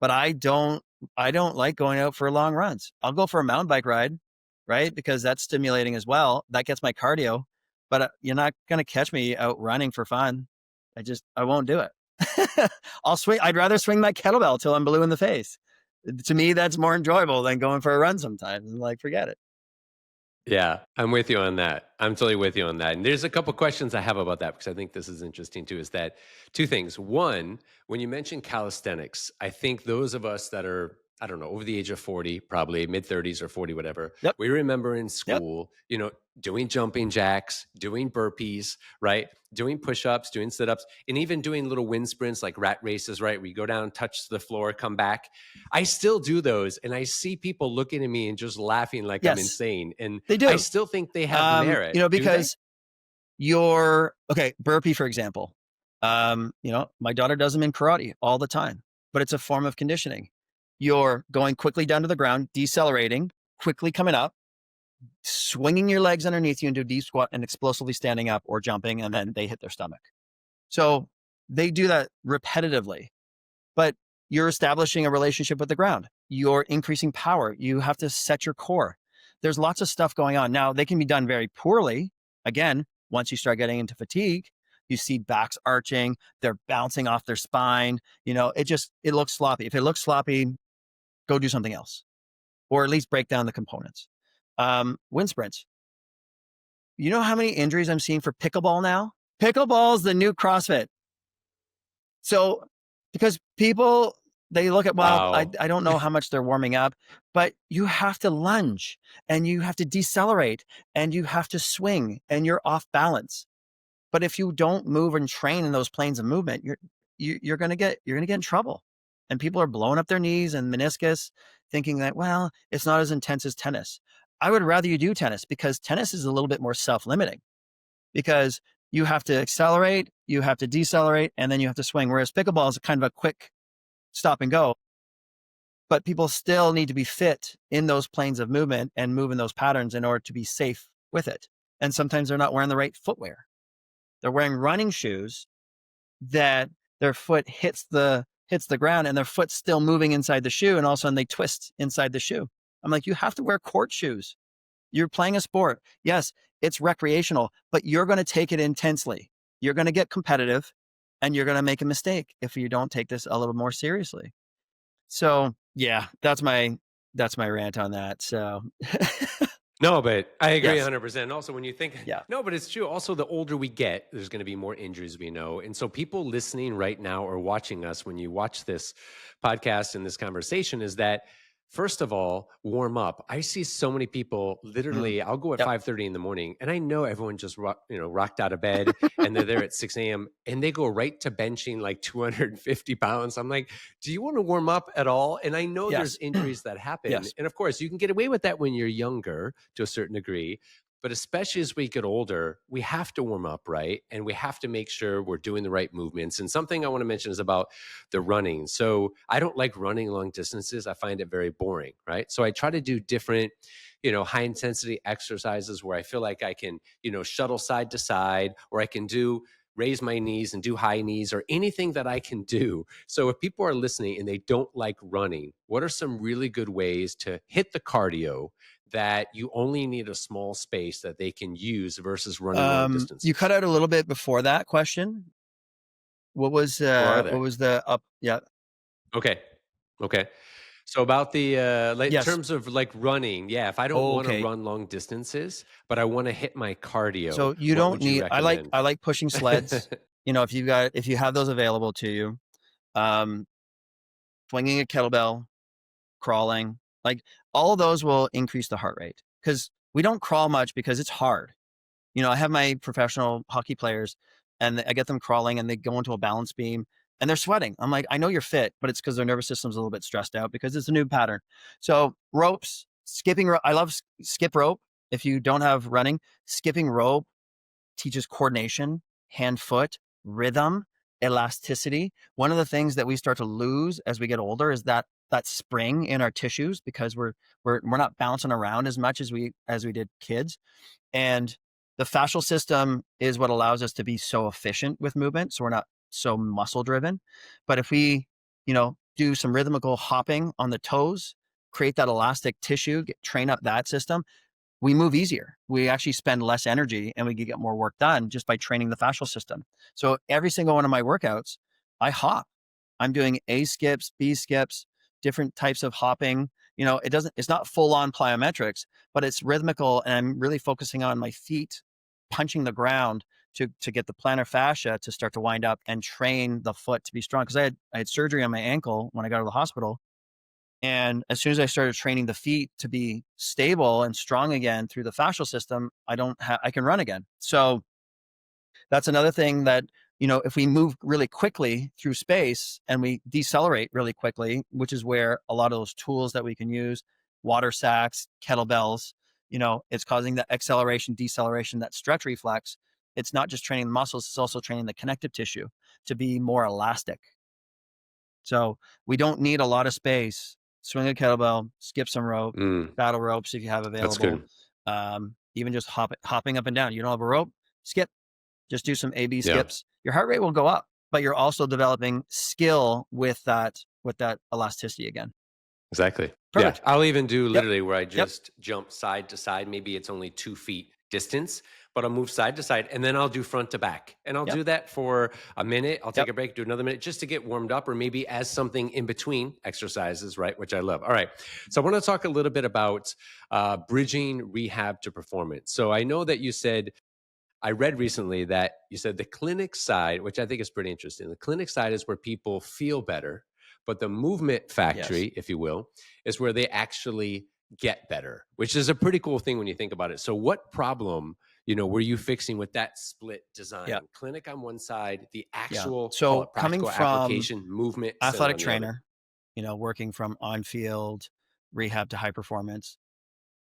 But I don't like going out for long runs. I'll go for a mountain bike ride, right? Because that's stimulating as well. That gets my cardio. But you're not going to catch me out running for fun. I won't do it. I'd rather swing my kettlebell till I'm blue in the face. To me, that's more enjoyable than going for a run sometimes. And like, forget it. Yeah, I'm with you on that. I'm totally with you on that. And there's a couple questions I have about that because I think this is interesting too, is that two things. One, when you mention calisthenics, I think those of us that are I don't know, over the age of 40, probably mid 30s or 40, whatever. Yep. We remember in Yep. school, doing jumping jacks, doing burpees, right? Doing push-ups, doing sit-ups, and even doing little wind sprints like rat races, right? We go down, touch the floor, come back. I still do those, and I see people looking at me and just laughing like I'm Yes, insane. And they I do. still think they have merit. Do they? Because burpee, for example. My daughter does them in karate all the time, but it's a form of conditioning. You're going quickly down to the ground, decelerating, quickly coming up, swinging your legs underneath you into a deep squat and explosively standing up or jumping, and then they hit their stomach. So they do that repetitively, but you're establishing a relationship with the ground. You're increasing power. You have to set your core. There's lots of stuff going on. Now, they can be done very poorly. Again, once you start getting into fatigue, you see backs arching, they're bouncing off their spine. It looks sloppy. If it looks sloppy, go do something else, or at least break down the components. Wind sprints. You know how many injuries I'm seeing for pickleball now? Pickleball is the new CrossFit. So, because people, they look at, I Wow. don't know how much they're warming up, but you have to lunge and you have to decelerate and you have to swing and you're off balance. But if you don't move and train in those planes of movement, you're going to get in trouble. And people are blowing up their knees and meniscus thinking that, well, it's not as intense as tennis. I would rather you do tennis because tennis is a little bit more self-limiting because you have to accelerate, you have to decelerate, and then you have to swing. Whereas pickleball is kind of a quick stop and go. But people still need to be fit in those planes of movement and move in those patterns in order to be safe with it. And sometimes they're not wearing the right footwear. They're wearing running shoes that their foot hits the ground and their foot's still moving inside the shoe. And all of a sudden they twist inside the shoe. I'm like, you have to wear court shoes. You're playing a sport. Yes, it's recreational, but you're going to take it intensely. You're going to get competitive and you're going to make a mistake if you don't take this a little more seriously. So yeah, that's my rant on that. So No, but I agree yes. 100%. And also, when you think, Yeah. no, but it's true. Also, the older we get, there's going to be more injuries, we know. And so, people listening right now or watching us, when you watch this podcast and this conversation, is that first of all, warm up. I see so many people literally, I'll go at Yep. 5:30 in the morning and I know everyone just rocked out of bed and they're there at 6 a.m. and they go right to benching like 250 pounds. I'm like, do you want to warm up at all? And I know Yes. there's injuries that happen. Yes. And of course, you can get away with that when you're younger to a certain degree. But especially as we get older, we have to warm up, right? And we have to make sure we're doing the right movements. And something I want to mention is about the running. So I don't like running long distances. I find it very boring, right? So I try to do different, high intensity exercises where I feel like I can, shuttle side to side, or I can raise my knees and do high knees, or anything that I can do. So if people are listening and they don't like running, what are some really good ways to hit the cardio that you only need a small space that they can use versus running long distances? You cut out a little bit before that question. What was Or are they? the up? Yeah. Okay. So about the like Yes. terms of like running, yeah. If I don't want to Okay. run long distances, but I want to hit my cardio, So you what don't would you need. recommend? I like pushing sleds. If you have those available to you, um, swinging a kettlebell, crawling, like all of those will increase the heart rate because we don't crawl much because it's hard. I have my professional hockey players and I get them crawling and they go into a balance beam and they're sweating. I'm like, I know you're fit, but it's because their nervous system's a little bit stressed out because it's a new pattern. So ropes, skipping rope. I love skip rope. If you don't have running, skipping rope teaches coordination, hand foot, rhythm, elasticity. One of the things that we start to lose as we get older is that spring in our tissues because we're not bouncing around as much as we did kids. And the fascial system is what allows us to be so efficient with movement. So we're not so muscle driven. But if we, do some rhythmical hopping on the toes, create that elastic tissue, train up that system, we move easier. We actually spend less energy and we can get more work done just by training the fascial system. So every single one of my workouts, I hop. I'm doing A skips, B skips, different types of hopping. It's not full on plyometrics, but it's rhythmical. And I'm really focusing on my feet punching the ground to get the plantar fascia to start to wind up and train the foot to be strong. Cause I had surgery on my ankle when I got to the hospital And as soon as I started training the feet to be stable and strong again through the fascial system, I can run again. So that's another thing that, if we move really quickly through space and we decelerate really quickly, which is where a lot of those tools that we can use, water sacks, kettlebells, it's causing that acceleration, deceleration, that stretch reflex. It's not just training the muscles, it's also training the connective tissue to be more elastic. So we don't need a lot of space. Swing a kettlebell, skip some rope, Mm, battle ropes if you have that's available. good. Even just hopping up and down. You don't have a rope, skip. Just do some A/B Yeah, skips. Your heart rate will go up, but you're also developing skill with that elasticity again. exactly. Yeah, Perfect. I'll even do Yep. literally where I Yep. just jump side to side. Maybe it's only 2 feet distance, but I'll move side to side and then I'll do front to back. And I'll Yep. do that for a minute. I'll take Yep. a break, do another minute just to get warmed up, or maybe as something in between exercises, right? Which I love. All right. So I want to talk a little bit about bridging rehab to performance. So I know that you said, I read recently that you said the clinic side, which I think is pretty interesting. The clinic side is where people feel better, but the movement Yes. factory, if you will, is where they actually get better, which is a pretty cool thing when you think about it. So, what problem, were you fixing with that split Yeah. design? Clinic on one side, the Yeah. actual, call So it coming practical from application, movement center athletic on the other. trainer, working from on-field rehab to high performance,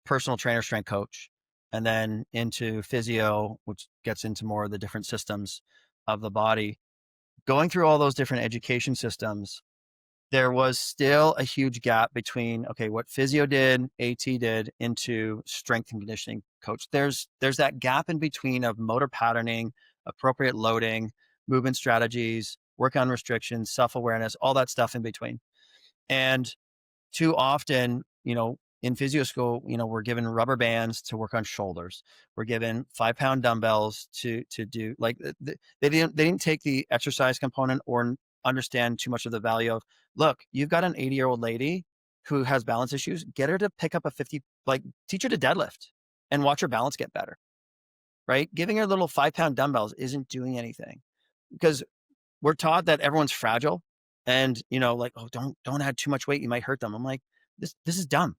personal trainer, strength coach, and then into physio, which gets into more of the different systems of the body. Going through all those different education systems, there was still a huge gap between, okay, what physio did, AT did, into strength and conditioning coach. There's that gap in between of motor patterning, appropriate loading, movement strategies, work on restrictions, self-awareness, all that stuff in between. And too often, in physio school, we're given rubber bands to work on shoulders. We're given 5-pound dumbbells to do, like, they didn't take the exercise component or understand too much of the value of, look, you've got an 80-year-old lady who has balance issues. Get her to pick up a 50, like, teach her to deadlift and watch her balance get better, right? Giving her little 5-pound dumbbells isn't doing anything, because we're taught that everyone's fragile, and, like, oh, don't add too much weight, you might hurt them. I'm like, this is dumb.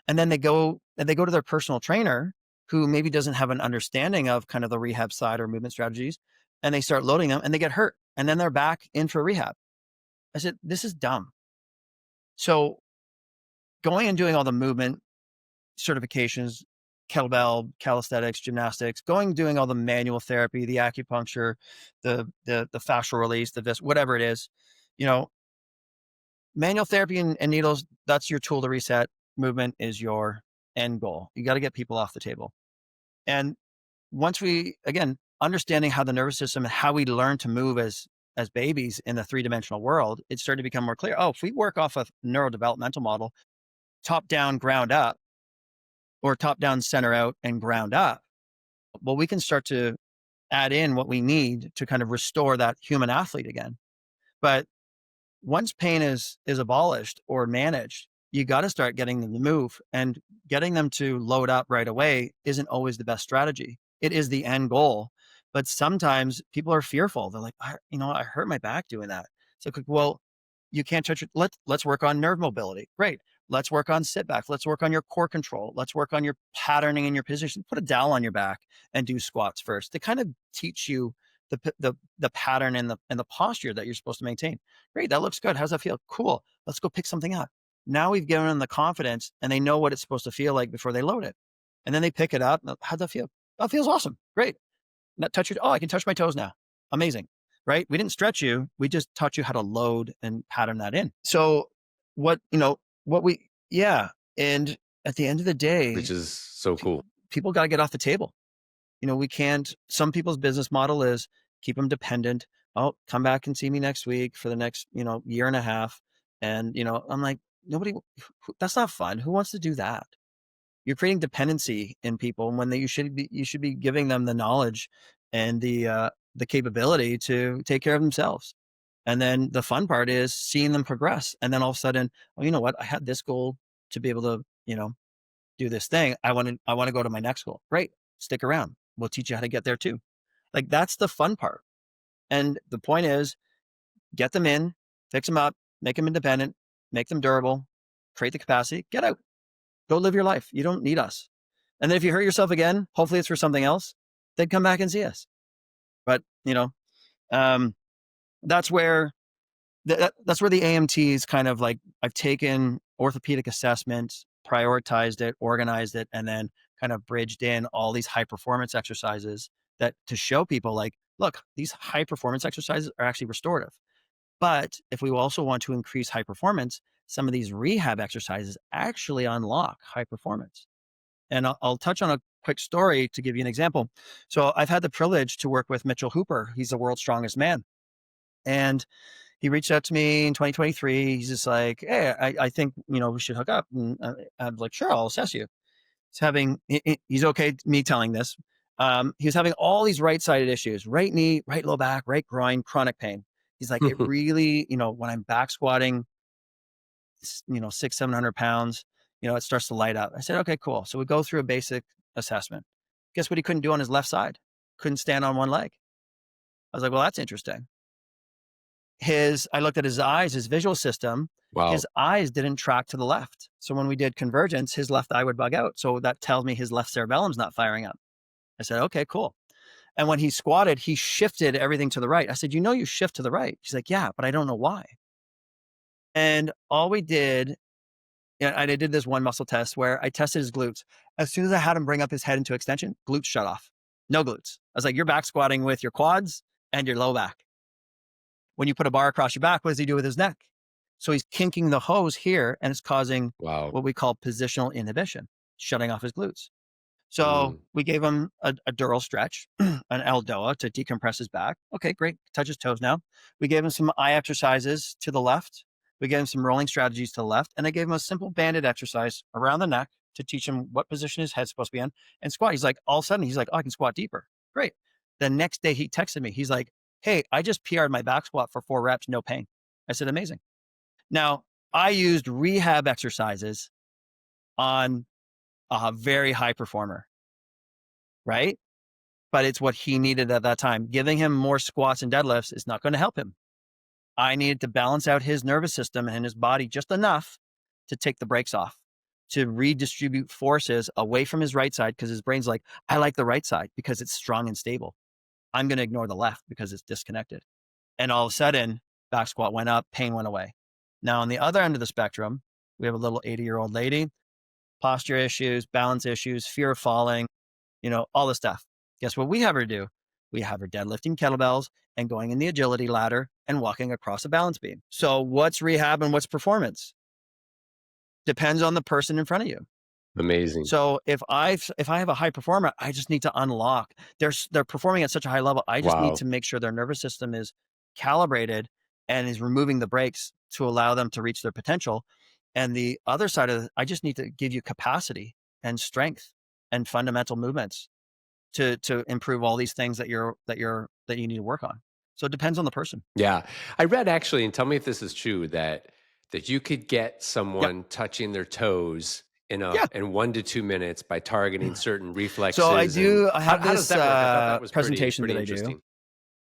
And then they go to their personal trainer, who maybe doesn't have an understanding of kind of the rehab side or movement strategies, and they start loading them and they get hurt, and then they're back in for rehab. I said, this is dumb. So going and doing all the movement certifications, kettlebell, calisthenics, gymnastics, doing all the manual therapy, the acupuncture, the fascial release, whatever it is, you know, manual therapy and needles, that's your tool to reset. Movement is your end goal. You got to get people off the table. And once we, again, understanding how the nervous system and how we learn to move as babies in the three-dimensional world, it started to become more clear. Oh, if we work off a neurodevelopmental model, top down, ground up, or top down, center out, and ground up, well, we can start to add in what we need to kind of restore that human athlete again. But once pain is abolished or managed, you got to start getting them to move, and getting them to load up right away isn't always the best strategy. It is the end goal, but sometimes people are fearful. They're like, I hurt my back doing that. So, well, you can't touch it. Let's work on nerve mobility. Great. Let's work on sit back. Let's work on your core control. Let's work on your patterning and your position. Put a dowel on your back and do squats first to kind of teach you the pattern and the posture that you're supposed to maintain. Great, that looks good. How's that feel? Cool. Let's go pick something up. Now we've given them the confidence, and they know what it's supposed to feel like before they load it. And then they pick it up. How'd that feel? That feels awesome. Great. Not touch your, oh, I can touch my toes now. Amazing. Right? We didn't stretch you. We just taught you how to load and pattern that in. So yeah. And at the end of the Which day, is so cool. people got to get off the table. We can't, some people's business model is keep them dependent. Oh, come back and see me next week for the next, year and a half. And, I'm like, that's not fun. Who wants to do that? You're creating dependency in people when you should be giving them the knowledge and the capability to take care of themselves. And then the fun part is seeing them progress. And then all of a sudden, oh, you know what? I had this goal to be able to, do this thing. I want to go to my next goal. Great. Stick around. We'll teach you how to get there too. Like, that's the fun part. And the point is, get them in, fix them up, make them independent, make them durable, create the capacity, get out, go live your life. You don't need us. And then if you hurt yourself again, hopefully it's for something else, then come back and see us. But, um, that's where that's where the AMT is kind of like, I've taken orthopedic assessment, prioritized it, organized it, and then kind of bridged in all these high performance exercises that to show people like, look, these high performance exercises are actually restorative. But if we also want to increase high performance, some of these rehab exercises actually unlock high performance. And I'll touch on a quick story to give you an example. So I've had the privilege to work with Mitchell Hooper. He's the world's strongest man. And he reached out to me in 2023. He's just like, hey, I think, we should hook up. And I'm like, sure, I'll assess you. He's okay me telling this. He was having all these right-sided issues, right knee, right low back, right groin, chronic pain. He's like, it really, when I'm back squatting, 600-700 pounds, it starts to light up. I said, okay, cool. So we go through a basic assessment. Guess what he couldn't do on his left side? Couldn't stand on one leg. I was like, well, that's interesting. I looked at his eyes, his visual system, Wow. his eyes didn't track to the left. So when we did convergence, his left eye would bug out. So that tells me his left cerebellum's not firing up. I said, okay, cool. And when he squatted, he shifted everything to the right. I said, you shift to the right. He's like, yeah, but I don't know why. And all we did, I did this one muscle test where I tested his glutes. As soon as I had him bring up his head into extension, glutes shut off. No glutes. I was like, you're back squatting with your quads and your low back. When you put a bar across your back, what does he do with his neck? So he's kinking the hose here, and it's causing what we call positional inhibition, shutting off his glutes. So we gave him a dural stretch, an L-DOA to decompress his back. Okay, great. Touch his toes now. We gave him some eye exercises to the left. We gave him some rolling strategies to the left. And I gave him a simple banded exercise around the neck to teach him what position his head's supposed to be in and squat. He's like, all of a sudden, he's like, oh, I can squat deeper. Great. The next day he texted me. He's like, hey, I just PR'd my back squat for 4 reps, no pain. I said, amazing. Now, I used rehab exercises on a very high performer, right? But it's what he needed at that time. Giving him more squats and deadlifts is not going to help him. I needed to balance out his nervous system and his body just enough to take the brakes off, to redistribute forces away from his right side, because his brain's like, I like the right side because it's strong and stable. I'm going to ignore the left because it's disconnected. And all of a sudden, back squat went up, pain went away. Now, on the other end of the spectrum, we have a little 80-year-old lady, posture issues, balance issues, fear of falling, all this stuff. Guess what we have her do? We have her deadlifting kettlebells and going in the agility ladder and walking across a balance beam. So what's rehab and what's performance? Depends on the person in front of you. Amazing. So if I have a high performer, I just need to unlock. They're performing at such a high level. I just need to make sure their nervous system is calibrated and is removing the brakes to allow them to reach their potential. And the other side of it, I just need to give you capacity and strength and fundamental movements to improve all these things that you need to work on. So it depends on the person. Yeah. I read actually, and tell me if this is true, that you could get someone touching their toes in 1 to 2 minutes by targeting certain reflexes. So I have how this does that work? I thought that was presentation pretty that I do. interesting.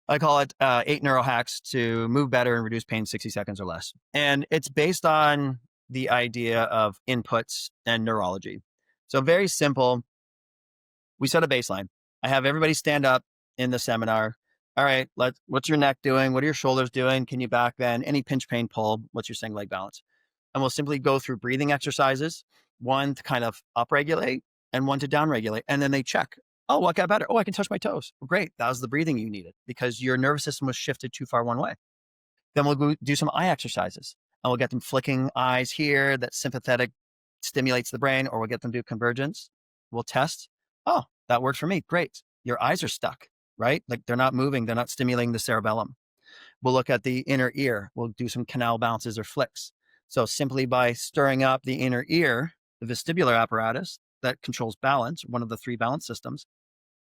I call it 8 neuro hacks to move better and reduce pain 60 seconds or less. And it's based on the idea of inputs and neurology. So very simple. We set a baseline. I have everybody stand up in the seminar. All right, what's your neck doing? What are your shoulders doing? Can you back bend? Any pinch, pain, pull? What's your single leg balance? And we'll simply go through breathing exercises, one to kind of upregulate and one to downregulate. And then they check. Oh, what got better? Oh, I can touch my toes. Well, great. That was the breathing you needed because your nervous system was shifted too far one way. Then we'll go do some eye exercises and we'll get them flicking eyes here. That sympathetic stimulates the brain, or we'll get them to do convergence. We'll test. Oh, that worked for me. Great. Your eyes are stuck, right? Like they're not moving. They're not stimulating the cerebellum. We'll look at the inner ear. We'll do some canal bounces or flicks. So simply by stirring up the inner ear, the vestibular apparatus that controls balance, one of the 3 balance systems,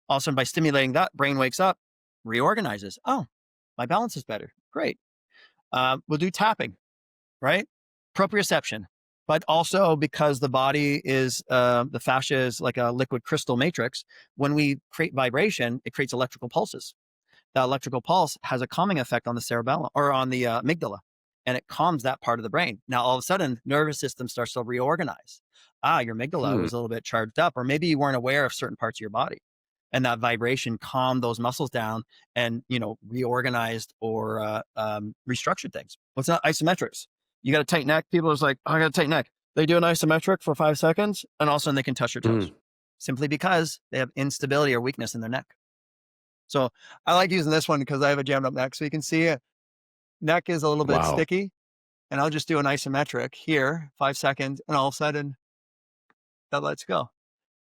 also by stimulating that, brain wakes up, reorganizes. Oh, my balance is better. Great. We'll do tapping, right? Proprioception. But also because the body is, the fascia is like a liquid crystal matrix, when we create vibration, it creates electrical pulses. That electrical pulse has a calming effect on the cerebellum or on the amygdala. and it calms that part of the brain. Now, all of a sudden, nervous system starts to reorganize. Your amygdala Hmm. was a little bit charged up, or maybe you weren't aware of certain parts of your body. And that vibration calmed those muscles down and, reorganized or restructured things. What's not isometrics? You got a tight neck. People are just like, oh, I got a tight neck. They do an isometric for 5 seconds, and all of a sudden they can touch your toes simply because they have instability or weakness in their neck. So I like using this one because I have a jammed up neck, so you can see it. Neck is a little bit Wow. sticky, and I'll just do an isometric here, 5 seconds, and all of a sudden that lets go.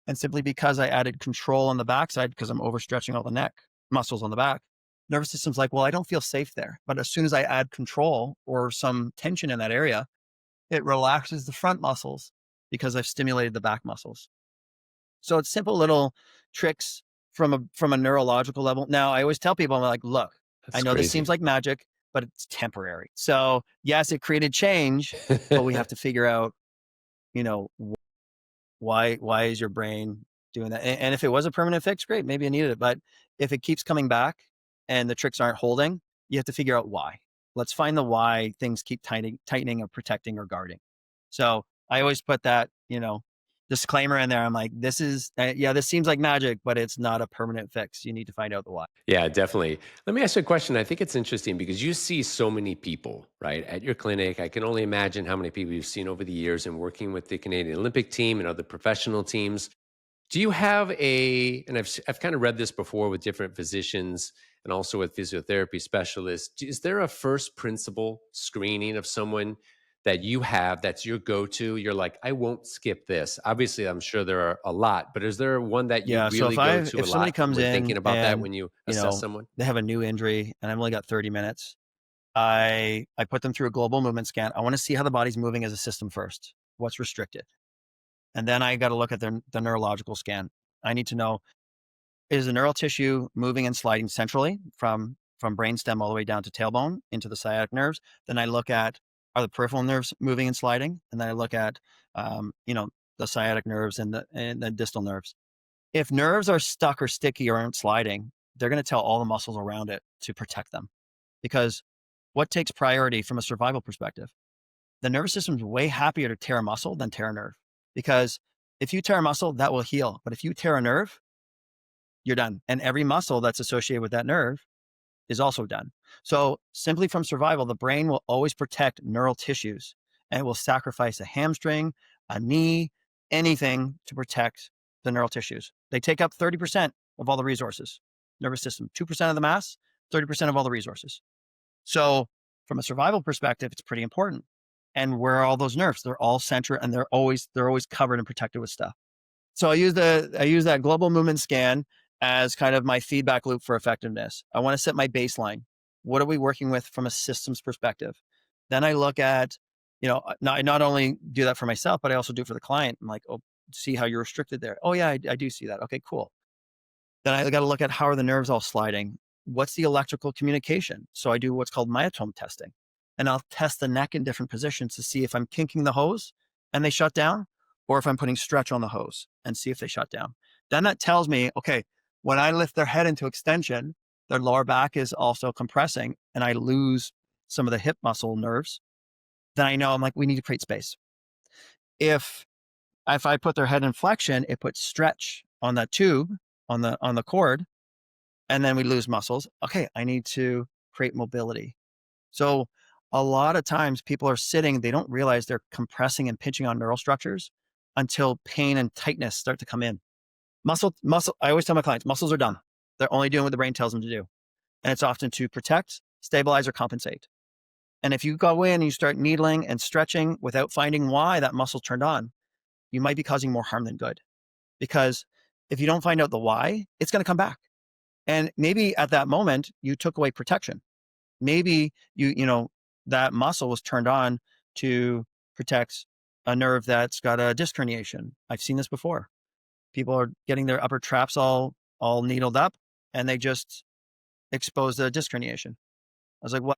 And simply because I added control on the backside, because I'm overstretching all the neck muscles on the back, nervous system's like, well, I don't feel safe there. But as soon as I add control or some tension in that area, it relaxes the front muscles because I've stimulated the back muscles. So it's simple little tricks from a neurological level. Now, I always tell people, I'm like, look, I That's know this crazy. seems like magic, but it's temporary. So yes, it created change, but we have to figure out, you know, why is your brain doing that? And if it was a permanent fix, great, maybe I needed it. But if it keeps coming back and the tricks aren't holding, you have to figure out why. Let's find the why things keep tightening or protecting or guarding. So I always put that, disclaimer in there. I'm like, this seems like magic, but it's not a permanent fix. You need to find out the why. Yeah, definitely. Let me ask you a question. I think it's interesting because you see so many people, right, at your clinic. I can only imagine how many people you've seen over the years and working with the Canadian Olympic team and other professional teams. Do you have and I've kind of read this before with different physicians and also with physiotherapy specialists. Is there a first principle screening of someone that you have that's your go-to? You're like, I won't skip this. Obviously, I'm sure there are a lot, but is there one that you Yeah. So really go to a if somebody lot comes when in thinking about that and, when you assess someone? they have a new injury and I've only got 30 minutes, I put them through a global movement scan. I want to see how the body's moving as a system first. What's restricted? And then I got to look at the neurological scan. I need to know, is the neural tissue moving and sliding centrally from brainstem all the way down to tailbone into the sciatic nerves? Then I look at, are the peripheral nerves moving and sliding? And then I look at, the sciatic nerves and the distal nerves. If nerves are stuck or sticky or aren't sliding, they're going to tell all the muscles around it to protect them. Because what takes priority from a survival perspective? The nervous system's way happier to tear a muscle than tear a nerve. Because if you tear a muscle, that will heal. But if you tear a nerve, you're done. And every muscle that's associated with that nerve is also done. So simply from survival, the brain will always protect neural tissues and it will sacrifice a hamstring, a knee, anything to protect the neural tissues. They take up 30% of all the resources. Nervous system, 2% of the mass, 30% of all the resources. So from a survival perspective, it's pretty important. And where are all those nerves? They're all central and they're always covered and protected with stuff. So I use that global movement scan as kind of my feedback loop for effectiveness. I want to set my baseline. What are we working with from a systems perspective? Then I look at, I not only do that for myself, but I also do it for the client. I'm like, oh, see how you're restricted there. Oh yeah, I do see that. Okay, cool. Then I got to look at how are the nerves all sliding? What's the electrical communication? So I do what's called myotome testing. And I'll test the neck in different positions to see if I'm kinking the hose and they shut down, or if I'm putting stretch on the hose and see if they shut down. Then that tells me, okay, when I lift their head into extension, their lower back is also compressing and I lose some of the hip muscle nerves. Then I know I'm like, we need to create space. If I put their head in flexion, it puts stretch on that tube on the cord, and then we lose muscles. Okay, I need to create mobility. So a lot of times people are sitting, they don't realize they're compressing and pinching on neural structures until pain and tightness start to come in. Muscle, I always tell my clients, muscles are dumb. They're only doing what the brain tells them to do. And it's often to protect, stabilize, or compensate. And if you go in and you start needling and stretching without finding why that muscle turned on, you might be causing more harm than good. Because if you don't find out the why, it's going to come back. And maybe at that moment, you took away protection. Maybe that muscle was turned on to protect a nerve that's got a disc herniation. I've seen this before. People are getting their upper traps all needled up and they just expose the disc herniation. I was like, what?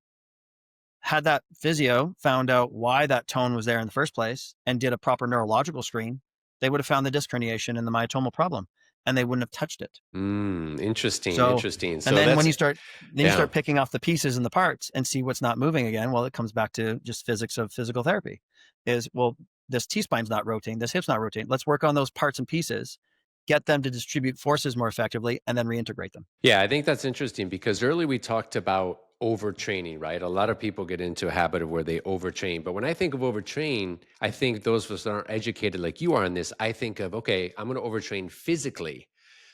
Had that physio found out why that tone was there in the first place and did a proper neurological screen, they would have found the disc herniation and the myotomal problem. and they wouldn't have touched it. Interesting, So, interesting. and So then that's, you yeah. start picking off the pieces and the parts and see what's not moving again. Well, it comes back to just physics of physical therapy is, well, this T-spine's not rotating, this hip's not rotating. Let's work on those parts and pieces, get them to distribute forces more effectively, and then reintegrate them. Yeah, I think that's interesting because earlier we talked about overtraining, right? A lot of people get into a habit of where they overtrain. But when I think of overtrain, I think those of us that aren't educated like you are on this, I think of, okay, I'm going to overtrain physically.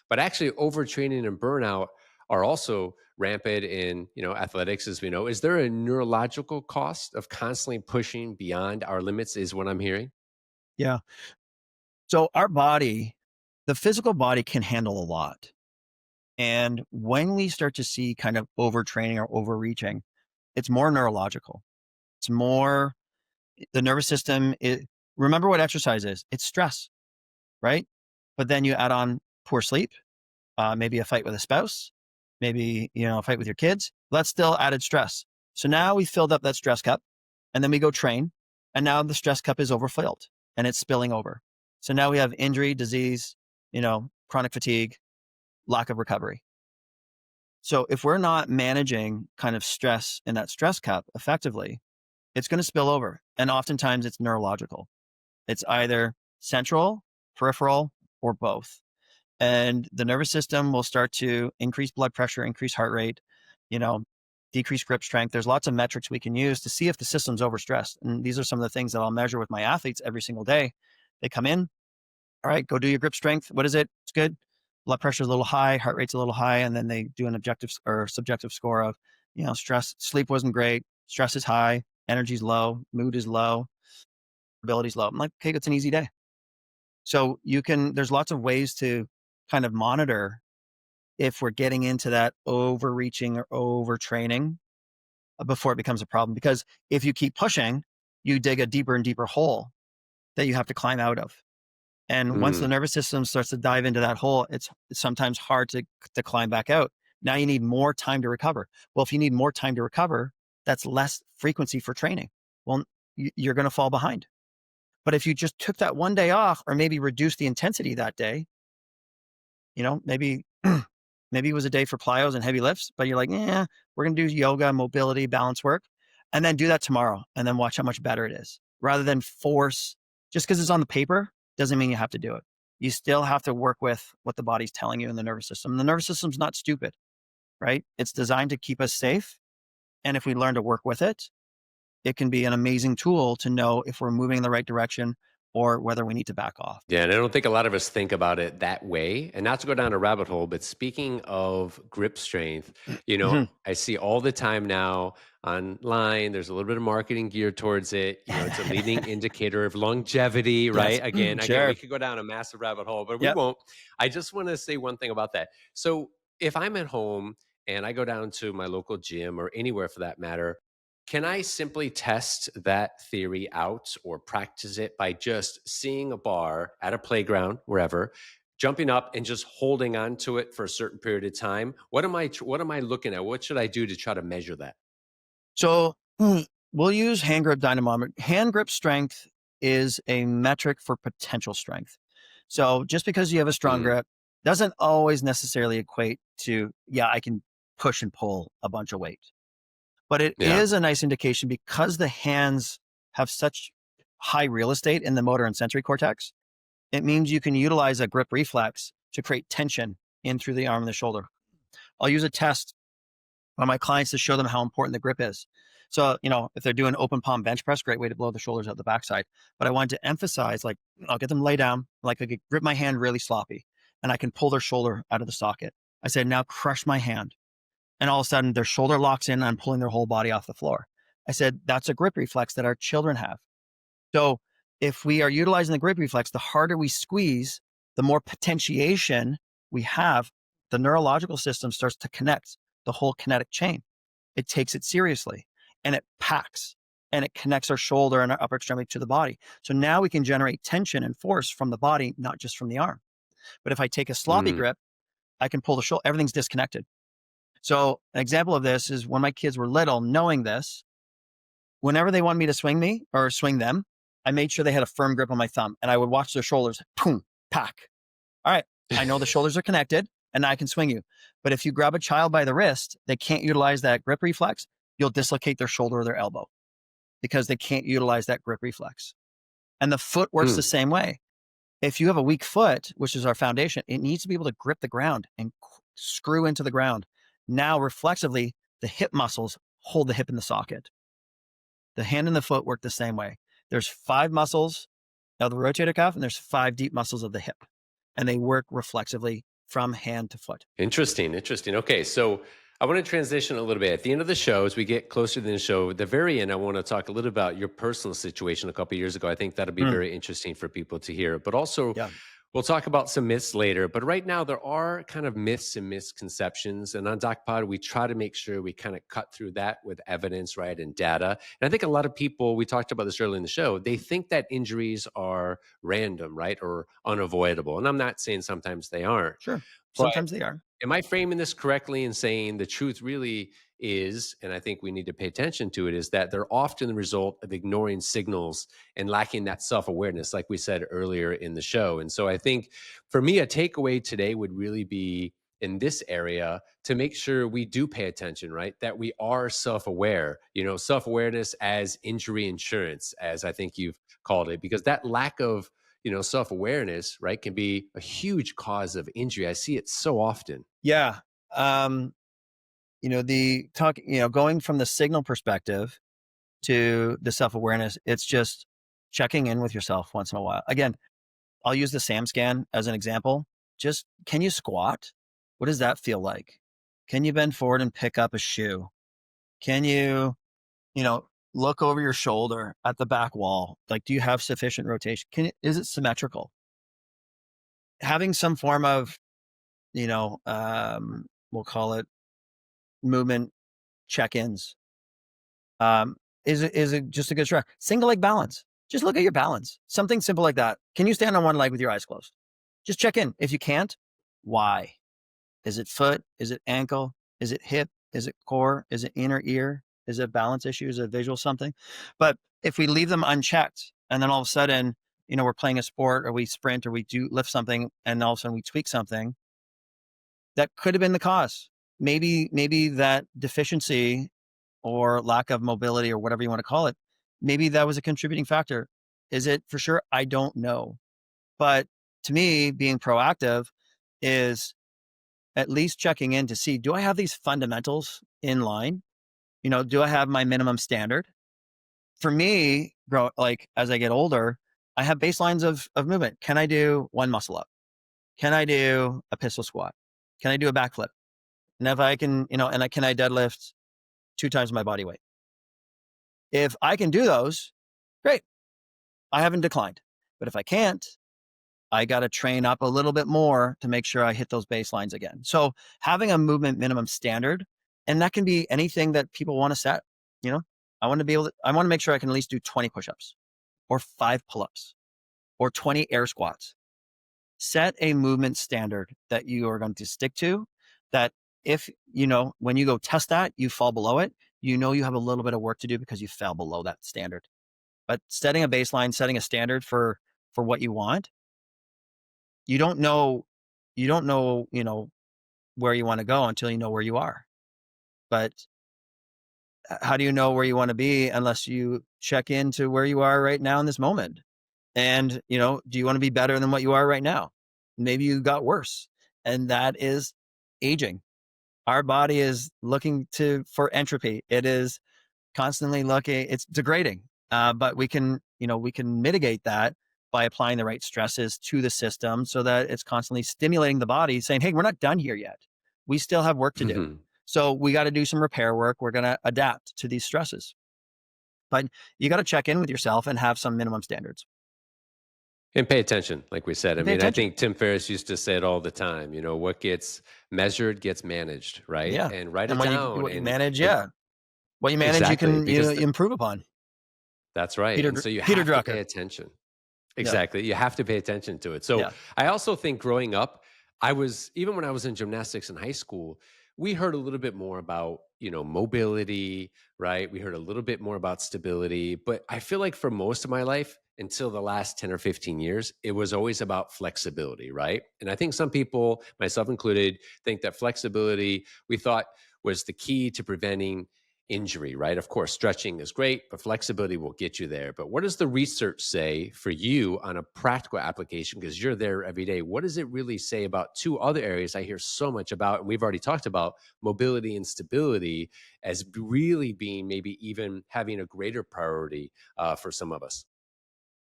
But actually overtraining and burnout are also rampant in, athletics, as we know. Is there a neurological cost of constantly pushing beyond our limits is what I'm hearing? Yeah. So our body, the physical body can handle a lot. And when we start to see kind of overtraining or overreaching, it's more neurological. It's more the nervous system. Remember what exercise is? It's stress, right? But then you add on poor sleep, maybe a fight with a spouse, maybe, a fight with your kids. That's still added stress. So now we filled up that stress cup and then we go train. And now the stress cup is overfilled and it's spilling over. So now we have injury, disease, chronic fatigue, lack of recovery. So if we're not managing kind of stress in that stress cup effectively, it's going to spill over. And oftentimes it's neurological. It's either central, peripheral, or both. And the nervous system will start to increase blood pressure, increase heart rate, decrease grip strength. There's lots of metrics we can use to see if the system's overstressed. And these are some of the things that I'll measure with my athletes every single day. They come in, all right, go do your grip strength. What is it? It's good. Blood pressure is a little high, heart rate's a little high, and then they do an objective or subjective score of, stress. Sleep wasn't great. Stress is high. Energy's low. Mood is low. Ability's low. I'm like, okay, it's an easy day. So there's lots of ways to kind of monitor if we're getting into that overreaching or overtraining before it becomes a problem. Because if you keep pushing, you dig a deeper and deeper hole that you have to climb out of. And once the nervous system starts to dive into that hole, it's sometimes hard to climb back out. Now you need more time to recover. Well, if you need more time to recover, that's less frequency for training. Well, you're going to fall behind. But if you just took that one day off or maybe reduced the intensity that day, maybe it was a day for plyos and heavy lifts, but you're like, yeah, we're going to do yoga, mobility, balance work, and then do that tomorrow and then watch how much better it is rather than force. Just because it's on the paper doesn't mean you have to do it. You still have to work with what the body's telling you in the nervous system. The nervous system's not stupid, right? It's designed to keep us safe. And if we learn to work with it, it can be an amazing tool to know if we're moving in the right direction or whether we need to back off. Yeah, and I don't think a lot of us think about it that way. And not to go down a rabbit hole, but speaking of grip strength, I see all the time now online, there's a little bit of marketing geared towards it. It's a leading indicator of longevity, right? Yes. Again, Sure. we could go down a massive rabbit hole, but we Yep. won't. I just want to say one thing about that. So if I'm at home and I go down to my local gym or anywhere for that matter, can I simply test that theory out or practice it by just seeing a bar at a playground, wherever, jumping up and just holding on to it for a certain period of time? What am I looking at? What should I do to try to measure that? So we'll use hand grip dynamometer. Hand grip strength is a metric for potential strength. So just because you have a strong Mm, grip doesn't always necessarily equate to, yeah, I can push and pull a bunch of weight. But it yeah. is a nice indication because the hands have such high real estate in the motor and sensory cortex. It means you can utilize a grip reflex to create tension in through the arm and the shoulder. I'll use a test on my clients to show them how important the grip is. So, if they're doing open palm bench press, great way to blow the shoulders out the backside. But I wanted to emphasize, like, I'll get them lay down, like I could grip my hand really sloppy and I can pull their shoulder out of the socket. I said, now crush my hand. And all of a sudden their shoulder locks in and I'm pulling their whole body off the floor. I said, that's a grip reflex that our children have. So if we are utilizing the grip reflex, the harder we squeeze, the more potentiation we have. The neurological system starts to connect the whole kinetic chain. It takes it seriously and it packs and it connects our shoulder and our upper extremity to the body. So now we can generate tension and force from the body, not just from the arm. But if I take a sloppy Mm, grip, I can pull the shoulder, everything's disconnected. So an example of this is when my kids were little, knowing this, whenever they wanted me to swing me or swing them, I made sure they had a firm grip on my thumb and I would watch their shoulders, boom, pack. All right, I know the shoulders are connected and I can swing you. But if you grab a child by the wrist, they can't utilize that grip reflex. You'll dislocate their shoulder or their elbow because they can't utilize that grip reflex. And the foot works the Hmm. same way. If you have a weak foot, which is our foundation, it needs to be able to grip the ground and screw into the ground. Now, reflexively, the hip muscles hold the hip in the socket. The hand and the foot work the same way. There's 5 muscles of the rotator cuff, and there's 5 deep muscles of the hip, and they work reflexively from hand to foot. Interesting, interesting. Okay, so I want to transition a little bit. At the end of the show, as we get closer to the show, at the very end, I want to talk a little about your personal situation a couple of years ago. I think that'll be Mm, very interesting for people to hear. But also, yeah, we'll talk about some myths later. But right now, there are kind of myths and misconceptions. And on DocPod, we try to make sure we kind of cut through that with evidence, right, and data. And I think a lot of people, we talked about this earlier in the show, they think that injuries are random, right, or unavoidable. And I'm not saying sometimes they aren't. sure. But Sometimes they are. am I framing this correctly in saying the truth really is, and I think we need to pay attention to it, is that they're often the result of ignoring signals and lacking that self awareness, like we said earlier in the show. And so I think for me, a takeaway today would really be in this area to make sure we do pay attention, right? That we are self aware, self awareness as injury insurance, as I think you've called it, because that lack of self awareness, right, can be a huge cause of injury. I see it so often. Yeah. Um, going from the signal perspective to the self-awareness, it's just checking in with yourself once in a while. Again, I'll use the SAM scan as an example. Just, can you squat? What does that feel like? Can you bend forward and pick up a shoe? Can you, look over your shoulder at the back wall? Like, do you have sufficient rotation? Is it symmetrical? Having some form of, we'll call it movement check-ins. Is it just a good try? Single leg balance. Just look at your balance. Something simple like that. Can you stand on one leg with your eyes closed? Just check in. If you can't, why? Is it foot? Is it ankle? Is it hip? Is it core? Is it inner ear? Is it a balance issue? Is it a visual something? But if we leave them unchecked and then all of a sudden, we're playing a sport or we sprint or we do lift something and all of a sudden we tweak something, that could have been the cause. Maybe that deficiency or lack of mobility or whatever you want to call it, maybe that was a contributing factor. Is it for sure? I don't know. But to me, being proactive is at least checking in to see, do I have these fundamentals in line? Do I have my minimum standard? For me, as I get older, I have baselines of movement. Can I do one muscle up? Can I do a pistol squat? Can I do a backflip? And if I can, can I deadlift 2 times my body weight? If I can do those, great. I haven't declined. But if I can't, I got to train up a little bit more to make sure I hit those baselines again. So having a movement minimum standard, and that can be anything that people want to set, I want to make sure I can at least do 20 push-ups or 5 pull-ups or 20 air squats. Set a movement standard that you are going to stick to, that if, when you go test that, you fall below it, you have a little bit of work to do because you fell below that standard. But setting a baseline, setting a standard for what you want, you don't know, where you want to go until you know where you are. But how do you know where you want to be unless you check into where you are right now in this moment? And, do you want to be better than what you are right now? Maybe you got worse. And that is aging. Our body is looking for entropy. It is constantly looking, it's degrading. But we can mitigate that by applying the right stresses to the system so that it's constantly stimulating the body, saying, hey, we're not done here yet. We still have work to do. Mhm. So we got to do some repair work. We're going to adapt to these stresses. But you got to check in with yourself and have some minimum standards. And pay attention, like we said. I And pay mean, I attention. think Tim Ferriss used to say it all the time. What gets measured gets managed, right? Yeah. And write And it when down. what you manage, And yeah. What you manage, you exactly, can because improve upon. that's right. And so you Peter have to pay Drucker. attention. Yeah. Exactly. You have to pay attention to it. So Yeah. I also think growing up, even when I was in gymnastics in high school, we heard a little bit more about, mobility, right? We heard a little bit more about stability, but I feel like for most of my life, until the last 10 or 15 years, it was always about flexibility, right? And I think some people, myself included, think that flexibility we thought was the key to preventing injury, right? Of course, stretching is great, but flexibility will get you there. But what does the research say for you on a practical application? Because you're there every day. What does it really say about two other areas I hear so much about? And we've already talked about mobility and stability as really being maybe even having a greater priority for some of us.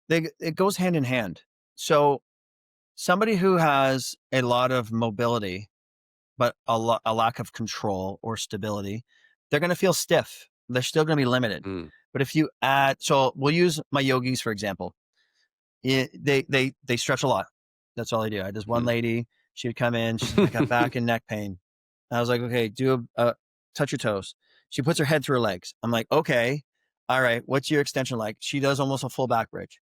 It goes hand in hand. So somebody who has a lot of mobility, but a lack of control or stability, they're going to feel stiff. They're still going to be limited. Mm, But if you add, so we'll use my yogis, for example. They stretch a lot. That's all they do. I had this one mhm. lady, she would come in, she's like, I got back and neck pain. And I was like, okay, do a touch your toes. She puts her head through her legs. I'm like, okay, all right, what's your extension like? She does almost a full back bridge.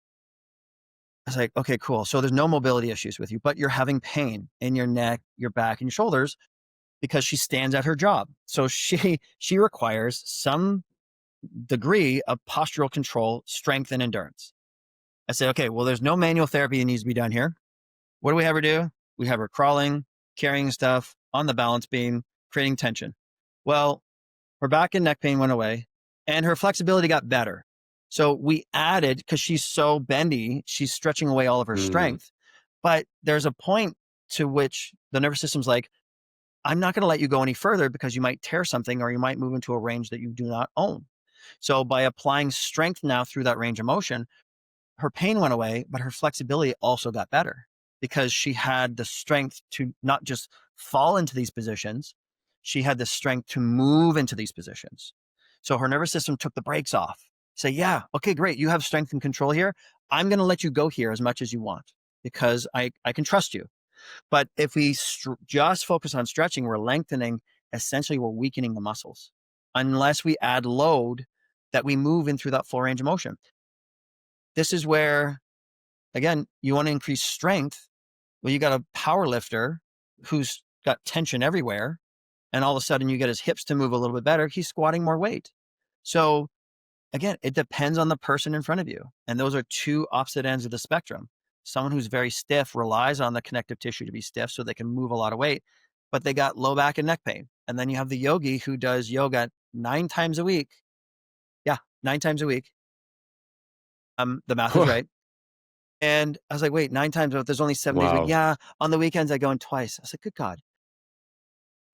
I was like, okay, cool. So there's no mobility issues with you, but you're having pain in your neck, your back, and your shoulders because she stands at her job. So she requires some degree of postural control, strength, and endurance. I said, okay, well, there's no manual therapy that needs to be done here. What do we have her do? We have her crawling, carrying stuff on the balance beam, creating tension. Well, her back and neck pain went away and her flexibility got better. So we added, because she's so bendy, she's stretching away all of her Mm, strength. But there's a point to which the nervous system's like, I'm not going to let you go any further because you might tear something or you might move into a range that you do not own. So by applying strength now through that range of motion, her pain went away, but her flexibility also got better because she had the strength to not just fall into these positions, she had the strength to move into these positions. So her nervous system took the brakes off. Say, yeah, okay, great. You have strength and control here. I'm going to let you go here as much as you want because I can trust you. But if we just focus on stretching, we're lengthening, essentially, we're weakening the muscles unless we add load that we move in through that full range of motion. This is where, again, you want to increase strength. Well, you got a power lifter who's got tension everywhere, and all of a sudden you get his hips to move a little bit better. He's squatting more weight. So again, it depends on the person in front of you. And those are two opposite ends of the spectrum. Someone who's very stiff relies on the connective tissue to be stiff so they can move a lot of weight, but they got low back and neck pain. And then you have the yogi who does yoga 9 times a week. Yeah, 9 times a week. The math is right. And I was like, wait, 9 times, but there's only 7 days a week. wow. Yeah, on the weekends I go in twice. I was like, good God.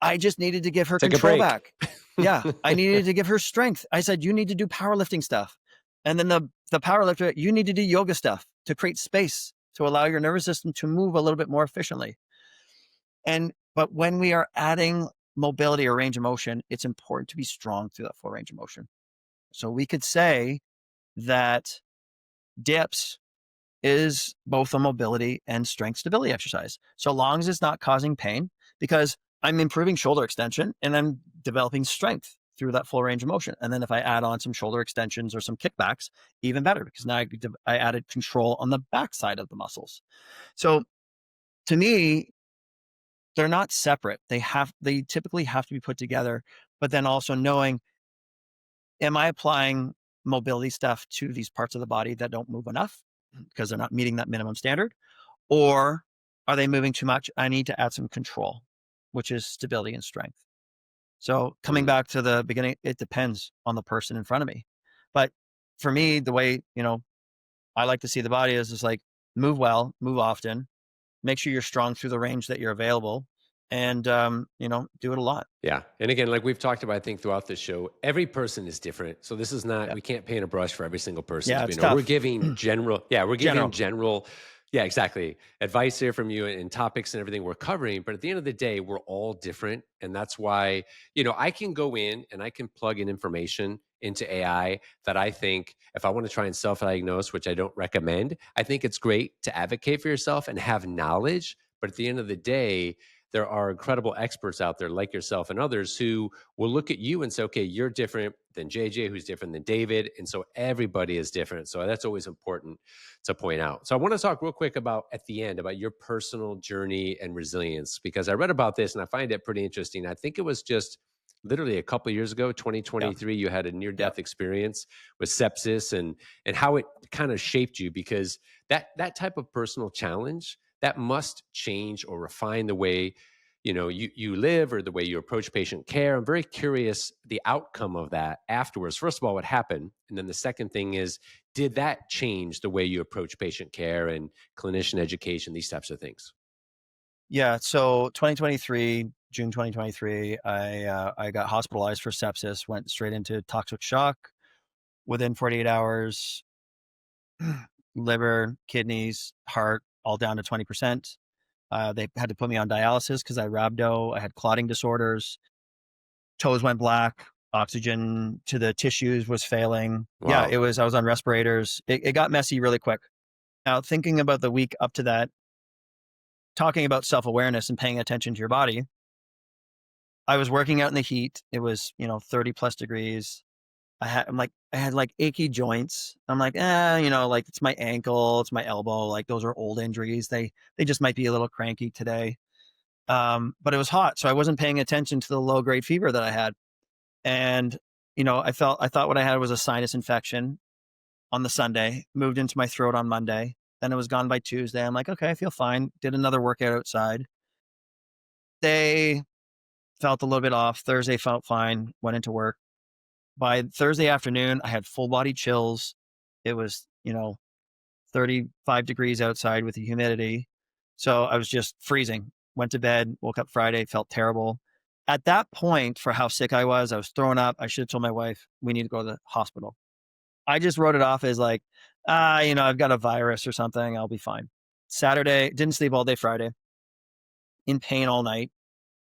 I just needed to give her Take a control break. back. Yeah, I needed to give her strength. I said, you need to do powerlifting stuff. And then the powerlifter, you need to do yoga stuff to create space to allow your nervous system to move a little bit more efficiently. But when we are adding mobility or range of motion, it's important to be strong through that full range of motion. So we could say that dips is both a mobility and strength stability exercise, so long as it's not causing pain, because I'm improving shoulder extension and I'm developing strength through that full range of motion. And then if I add on some shoulder extensions or some kickbacks, even better, because now I added control on the backside of the muscles. So to me, they're not separate. They typically have to be put together, but then also knowing, am I applying mobility stuff to these parts of the body that don't move enough because they're not meeting that minimum standard? Or are they moving too much? I need to add some control, which is stability and strength. So coming Mm, back to the beginning, it depends on the person in front of me. But for me, the way, I like to see the body is just like move well, move often, make sure you're strong through the range that you're available, and do it a lot. yeah. And again, like we've talked about, I think throughout this show, every person is different. So this is not, Yeah. we can't paint a brush for every single person. Yeah, So, it's we're tough. giving general, yeah, we're giving General. general, yeah, exactly. Advice here from you and topics and everything we're covering. But at the end of the day, we're all different. And that's why, I can go in and I can plug in information into AI that I think if I want to try and self-diagnose, which I don't recommend, I think it's great to advocate for yourself and have knowledge. But at the end of the day, there are incredible experts out there like yourself and others who will look at you and say, okay, you're different than JJ, who's different than David. And so everybody is different. So that's always important to point out. So I want to talk real quick about at the end about your personal journey and resilience, because I read about this and I find it pretty interesting. I think it was just literally a couple of years ago, Yeah. 2023, you had a near Yeah. death experience with sepsis, and how it kind of shaped you, because that type of personal challenge that must change or refine the way you live or the way you approach patient care. I'm very curious the outcome of that afterwards. First of all, what happened, and then the second thing is, did that change the way you approach patient care and clinician education, these types of things? Yeah. So 2023, June 2023, I got hospitalized for sepsis, went straight into toxic shock within 48 hours, liver, kidneys, heart, all down to 20%. They had to put me on dialysis because I rhabdo. I had clotting disorders. Toes went black. Oxygen to the tissues was failing. Yeah, Wow. I was on respirators. It got messy really quick. Now, thinking about the week up to that, talking about self-awareness and paying attention to your body, I was working out in the heat. It was, 30 plus degrees. I had like achy joints. I'm like, like it's my ankle, it's my elbow. Like those are old injuries. They just might be a little cranky today. But it was hot, so I wasn't paying attention to the low grade fever that I had. And, I thought what I had was a sinus infection on the Sunday, moved into my throat on Monday. Then it was gone by Tuesday. I'm like, okay, I feel fine. Did another workout outside. They felt a little bit off. Thursday felt fine. Went into work. By Thursday afternoon, I had full body chills. It was, 35 degrees outside with the humidity. So I was just freezing. Went to bed, woke up Friday, felt terrible. At that point, for how sick I was throwing up. I should have told my wife, we need to go to the hospital. I just wrote it off as like, I've got a virus or something. I'll be fine. Saturday, didn't sleep all day Friday, in pain all night.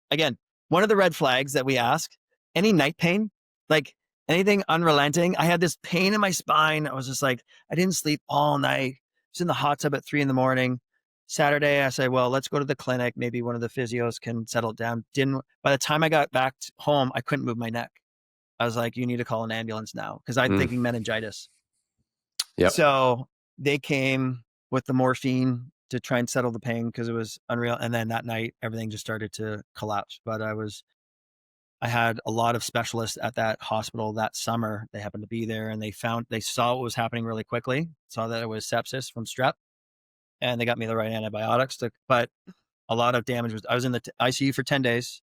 Again, one of the red flags that we ask, any night pain, like anything unrelenting. I had this pain in my spine. I was just like, I didn't sleep all night. I was in the hot tub at 3 a.m. Saturday, I said, well, let's go to the clinic. Maybe one of the physios can settle it down. Didn't, by the time I got back home, I couldn't move my neck. I was like, you need to call an ambulance now because I'm Mm, thinking meningitis. yep. So they came with the morphine to try and settle the pain because it was unreal. And then that night, everything just started to collapse. But I had a lot of specialists at that hospital that summer. They happened to be there and they saw what was happening really quickly, saw that it was sepsis from strep, and they got me the right antibiotics. But a lot of damage I was in the ICU for 10 days.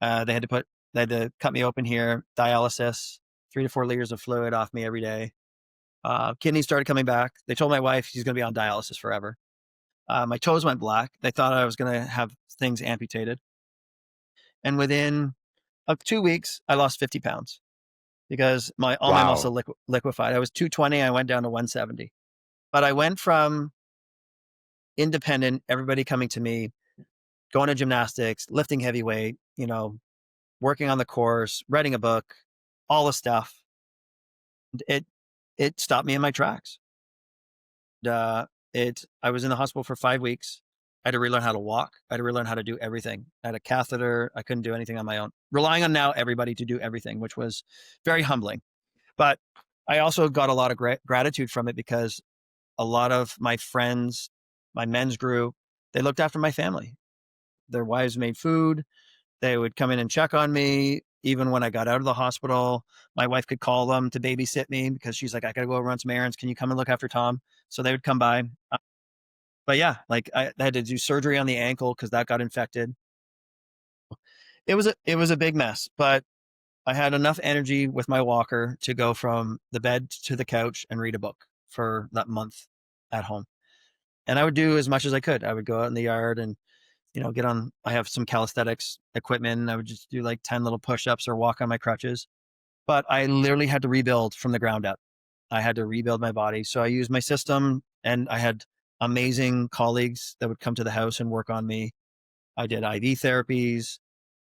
They had to cut me open here, dialysis, 3 to 4 liters of fluid off me every day. Kidneys started coming back. They told my wife she's going to be on dialysis forever. My toes went black. They thought I was going to have things amputated. And within 2 weeks, I lost 50 pounds because all my Wow. muscle liquefied. I was 220. I went down to 170. But I went from independent, everybody coming to me, going to gymnastics, lifting heavy weight, working on the course, writing a book, all the stuff. It it stopped me in my tracks. I was in the hospital for 5 weeks. I had to relearn how to walk. I had to relearn how to do everything. I had a catheter. I couldn't do anything on my own. Relying on now everybody to do everything, which was very humbling. But I also got a lot of gratitude from it because a lot of my friends, my men's group, they looked after my family. Their wives made food. They would come in and check on me. Even when I got out of the hospital, my wife could call them to babysit me because she's like, I got to go run some errands. Can you come and look after Tom? So they would come by. But yeah, like I had to do surgery on the ankle because that got infected. It was a big mess, but I had enough energy with my walker to go from the bed to the couch and read a book for that month at home. And I would do as much as I could. I would go out in the yard and, I have some calisthenics equipment. And I would just do like 10 little push-ups or walk on my crutches. But I literally had to rebuild from the ground up. I had to rebuild my body. So I used my system and I had amazing colleagues that would come to the house and work on me. I did IV therapies.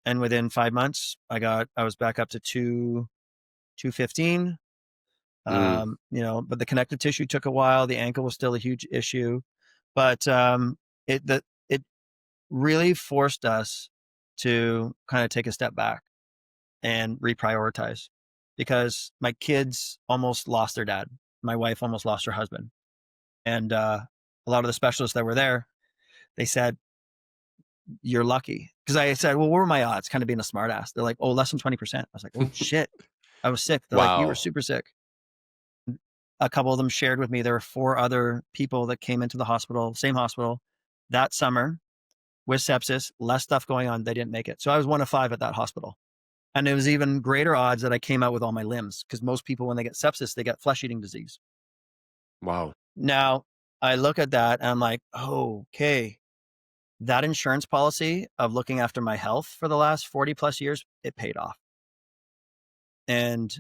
And within 5 months, I was back up to 215. Mm. But the connective tissue took a while. The ankle was still a huge issue, but it really forced us to kind of take a step back and reprioritize because my kids almost lost their dad. My wife almost lost her husband. And a lot of the specialists that were there, they said, you're lucky. Because I said, well, what were my odds? Kind of being a smart ass. They're like, oh, less than 20%. I was like, oh shit, I was sick. They're like, you were Wow. super sick. A couple of them shared with me there were 4 other people that came into the hospital, same hospital, that summer with sepsis, less stuff going on. They didn't make it. So I was 1 of 5 at that hospital. And it was even greater odds that I came out with all my limbs, because most people, when they get sepsis, they get flesh eating disease. Wow. Now I look at that and I'm like, oh, okay, that insurance policy of looking after my health for the last 40 plus years, it paid off. And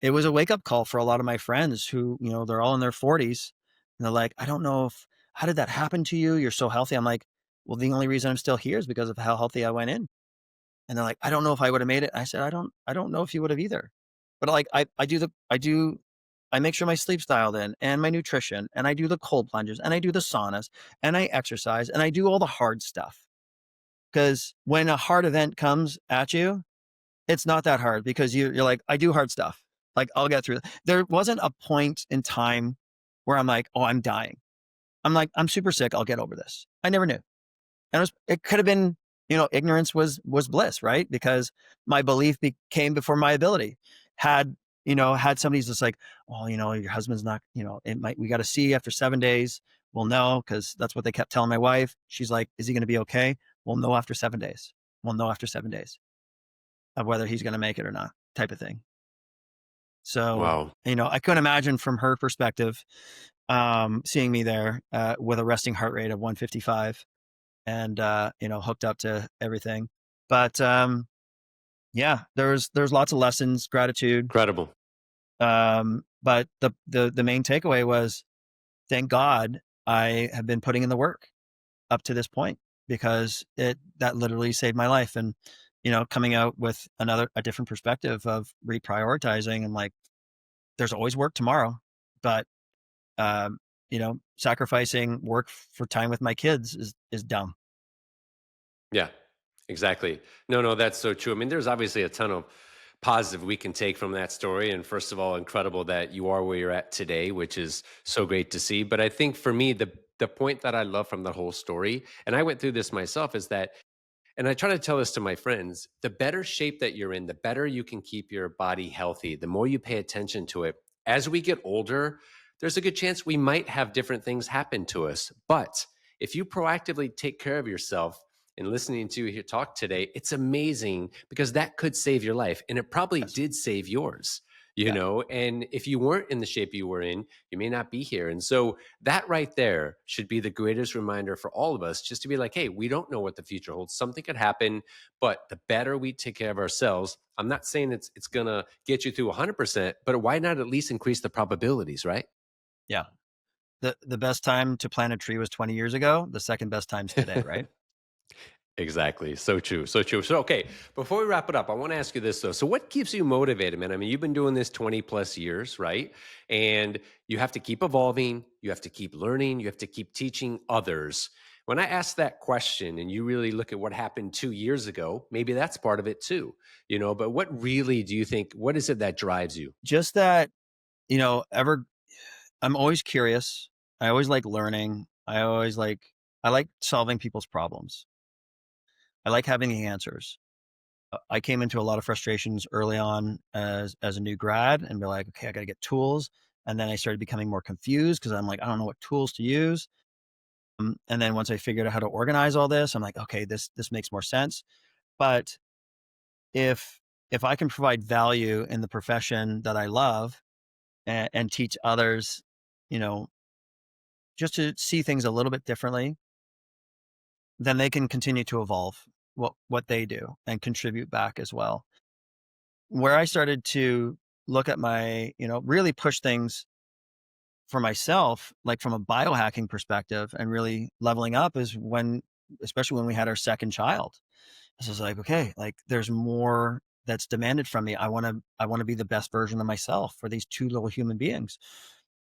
it was a wake up call for a lot of my friends who, they're all in their 40s. And they're like, I don't know how did that happen to you? You're so healthy. I'm like, well, the only reason I'm still here is because of how healthy I went in. And they're like, I don't know if I would have made it. I said, I don't know if you would have either. But like, I make sure my sleep's dialed in and my nutrition, and I do the cold plunges and I do the saunas and I exercise and I do all the hard stuff. Because when a hard event comes at you, it's not that hard, because you're like, I do hard stuff. Like, I'll get through it. There wasn't a point in time where I'm like, oh, I'm dying. I'm like, I'm super sick. I'll get over this. I never knew. And it could have been, ignorance was bliss, right? Because my belief came before my ability. Had somebody's just like, oh, your husband's not, we got to see after 7 days. We'll know, because that's what they kept telling my wife. She's like, is he going to be okay? We'll know after 7 days. We'll know after 7 days of whether he's going to make it or not, type of thing. So, Wow. I couldn't imagine from her perspective, seeing me there with a resting heart rate of 155 and, hooked up to everything. But yeah, there's lots of lessons, gratitude. Incredible. But the main takeaway was, thank God I have been putting in the work up to this point, because that literally saved my life. And, coming out with a different perspective of reprioritizing, and like, there's always work tomorrow, but, sacrificing work for time with my kids is dumb. Yeah, exactly. No, that's so true. I mean, there's obviously a ton of positive we can take from that story. And first of all, incredible that you are where you're at today, which is so great to see. But I think for me, the point that I love from the whole story, and I went through this myself, is that, and I try to tell this to my friends, the better shape that you're in, the better you can keep your body healthy, the more you pay attention to it. As we get older, there's a good chance we might have different things happen to us. But if you proactively take care of yourself, and listening to you talk today, it's amazing, because that could save your life. And it probably Yes. did save yours, Yeah. and if you weren't in the shape you were in, you may not be here. And so that right there should be the greatest reminder for all of us, just to be like, hey, we don't know what the future holds. Something could happen, but the better we take care of ourselves, I'm not saying it's going to get you through 100%, but why not at least increase the probabilities, right? Yeah. The best time to plant a tree was 20 years ago. The second best time's today, right? Exactly. So true. So true. So, okay, before we wrap it up, I want to ask you this, though. So, what keeps you motivated, man? I mean, you've been doing this 20 plus years, right? And you have to keep evolving, you have to keep learning, you have to keep teaching others. When I ask that question and you really look at what happened 2 years ago, maybe that's part of it too, but what really do you think, what is it that drives you? Just that, I'm always curious. I always like learning. I like solving people's problems. I like having the answers. I came into a lot of frustrations early on as a new grad, and be like, okay, I got to get tools. And then I started becoming more confused, because I'm like, I don't know what tools to use. And then once I figured out how to organize all this, I'm like, okay, this makes more sense. But if I can provide value in the profession that I love, and teach others, you know, just to see things a little bit differently, then they can continue to evolve what they do and contribute back as well. Where I started to look at really push things for myself, like from a biohacking perspective and really leveling up, is especially when we had our second child. So it's like, okay, like there's more that's demanded from me. I want to be the best version of myself for these two little human beings.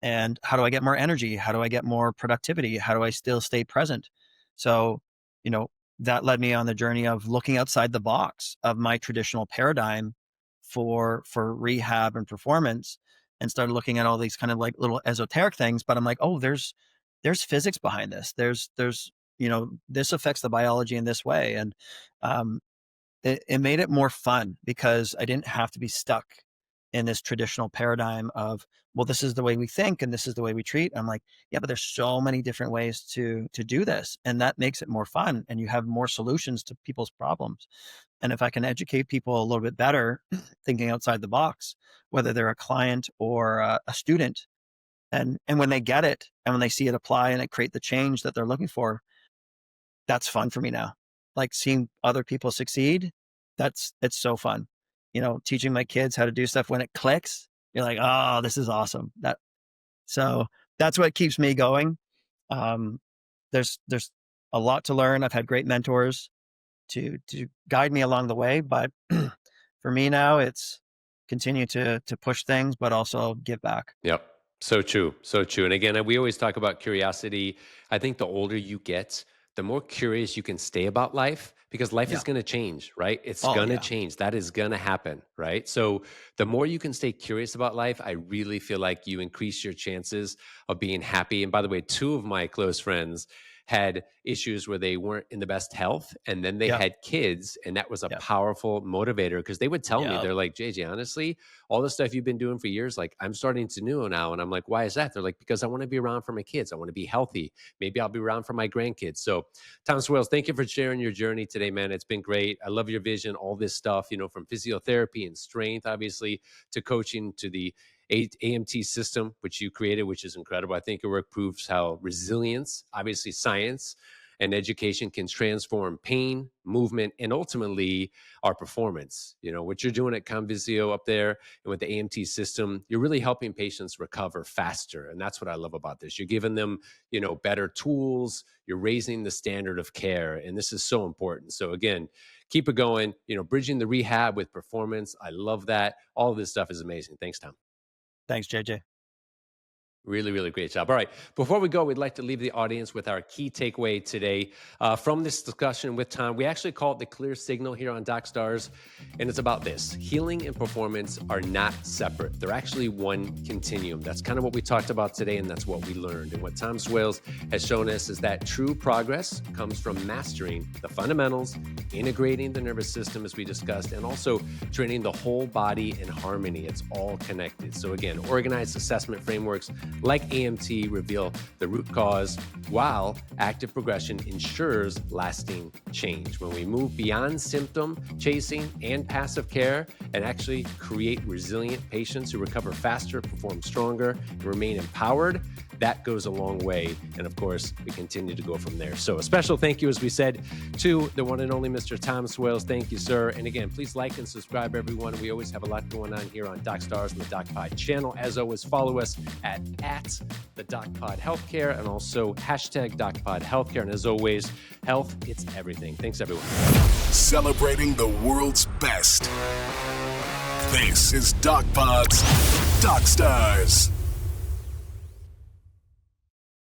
And how do I get more energy? How do I get more productivity? How do I still stay present? So, you know, that led me on the journey of looking outside the box of my traditional paradigm for rehab and performance, and started looking at all these kind of like little esoteric things. But I'm like, oh, there's physics behind this. There's this affects the biology in this way. And um, it made it more fun because I didn't have to be stuck in this traditional paradigm of, well, this is the way we think and this is the way we treat. I'm like, yeah, but there's so many different ways to do this. And that makes it more fun. And you have more solutions to people's problems. And if I can educate people a little bit better, thinking outside the box, whether they're a client or a student, and when they get it and when they see it apply and it create the change that they're looking for, that's fun for me now. Like seeing other people succeed, it's so fun. Teaching my kids how to do stuff when it clicks, you're like, oh, this is awesome. So that's what keeps me going. There's a lot to learn. I've had great mentors to guide me along the way, but for me now, it's continue to push things, but also give back. Yep. So true. So true. And again, we always talk about curiosity. I think the older you get, the more curious you can stay about life, because life Yeah. is going to change, right? It's Oh, going to yeah. change. That is going to happen, right? So the more you can stay curious about life, I really feel like you increase your chances of being happy. And by the way, two of my close friends had issues where they weren't in the best health, and then they Yep. had kids, and that was a Yep. powerful motivator, because they would tell me, Yep. they're like, JJ, honestly, all the stuff you've been doing for years, like I'm starting to know now. And I'm like, why is that? They're like, because I want to be around for my kids. I want to be healthy. Maybe I'll be around for my grandkids. So Tom Swales, thank you for sharing your journey today, man. It's been great. I love your vision, all this stuff, from physiotherapy and strength, obviously, to coaching, to the AMT system, which you created, which is incredible. I think your work proves how resilience, obviously science and education, can transform pain, movement, and ultimately our performance. What you're doing at Convisio up there and with the AMT system, you're really helping patients recover faster. And that's what I love about this. You're giving them, better tools. You're raising the standard of care. And this is so important. So again, keep it going, bridging the rehab with performance. I love that. All of this stuff is amazing. Thanks, Tom. Thanks, JJ. Really, really great job. All right. Before we go, we'd like to leave the audience with our key takeaway today from this discussion with Tom. We actually call it the clear signal here on DocStars, and it's about this. Healing and performance are not separate. They're actually one continuum. That's kind of what we talked about today, and that's what we learned. And what Tom Swales has shown us is that true progress comes from mastering the fundamentals, integrating the nervous system, as we discussed, and also training the whole body in harmony. It's all connected. So again, organized assessment frameworks like AMT reveal the root cause, while active progression ensures lasting change. When we move beyond symptom chasing and passive care and actually create resilient patients who recover faster, perform stronger, and remain empowered, that goes a long way. And of course, we continue to go from there. So a special thank you, as we said, to the one and only Mr. Tom Swales. Thank you, sir. And again, please like and subscribe, everyone. We always have a lot going on here on DocStars and the DocPod channel. As always, follow us at the DocPod Healthcare, and also hashtag DocPod Healthcare. And as always, health, it's everything. Thanks, everyone. Celebrating the world's best. This is DocPod's DocStars.